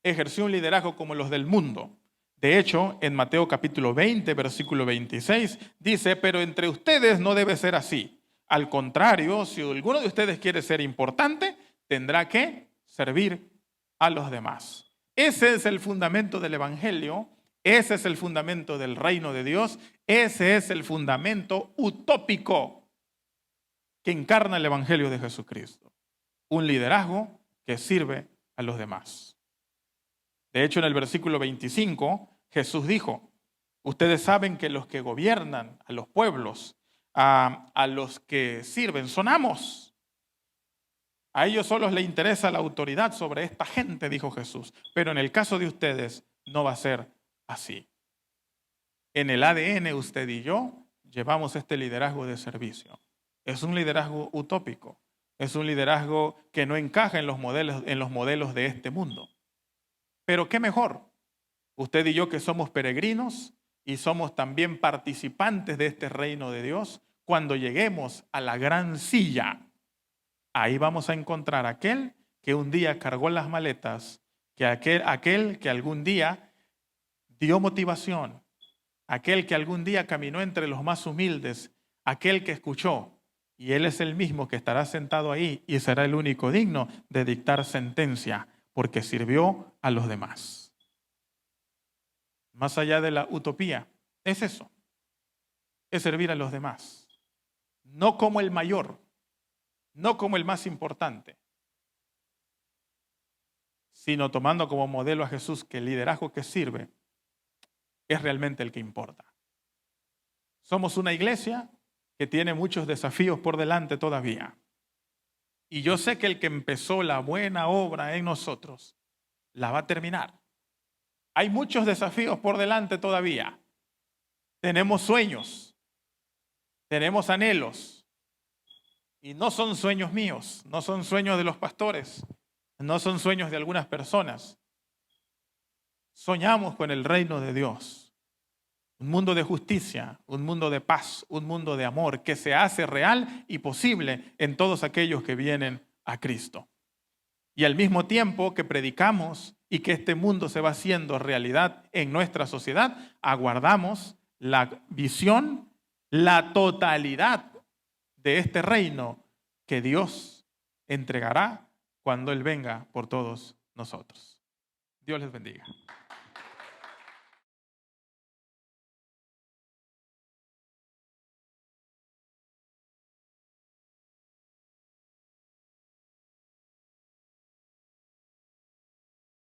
ejerció un liderazgo como los del mundo. De hecho, en Mateo capítulo 20, versículo 26, dice, pero entre ustedes no debe ser así. Al contrario, si alguno de ustedes quiere ser importante, tendrá que servir a los demás. Ese es el fundamento del Evangelio, ese es el fundamento del reino de Dios, ese es el fundamento utópico que encarna el Evangelio de Jesucristo. Un liderazgo que sirve a los demás. De hecho, en el versículo 25, Jesús dijo, ustedes saben que los que gobiernan a los pueblos, a los que sirven, son amos. A ellos solo les interesa la autoridad sobre esta gente, dijo Jesús. Pero en el caso de ustedes no va a ser así. En el ADN usted y yo llevamos este liderazgo de servicio. Es un liderazgo utópico. Es un liderazgo que no encaja en los modelos de este mundo. Pero qué mejor, usted y yo que somos peregrinos y somos también participantes de este reino de Dios, cuando lleguemos a la gran silla, ahí vamos a encontrar a aquel que un día cargó las maletas, aquel que algún día dio motivación, aquel que algún día caminó entre los más humildes, aquel que escuchó, y él es el mismo que estará sentado ahí y será el único digno de dictar sentencia, porque sirvió a los demás. Más allá de la utopía, es eso, es servir a los demás. No como el mayor, no como el más importante, sino tomando como modelo a Jesús que el liderazgo que sirve es realmente el que importa. Somos una iglesia que tiene muchos desafíos por delante todavía. Y yo sé que el que empezó la buena obra en nosotros la va a terminar. Hay muchos desafíos por delante todavía. Tenemos sueños, tenemos anhelos. Y no son sueños míos, no son sueños de los pastores, no son sueños de algunas personas. Soñamos con el reino de Dios. Un mundo de justicia, un mundo de paz, un mundo de amor que se hace real y posible en todos aquellos que vienen a Cristo. Y al mismo tiempo que predicamos y que este mundo se va haciendo realidad en nuestra sociedad, aguardamos la visión, la totalidad de este reino que Dios entregará cuando Él venga por todos nosotros. Dios les bendiga.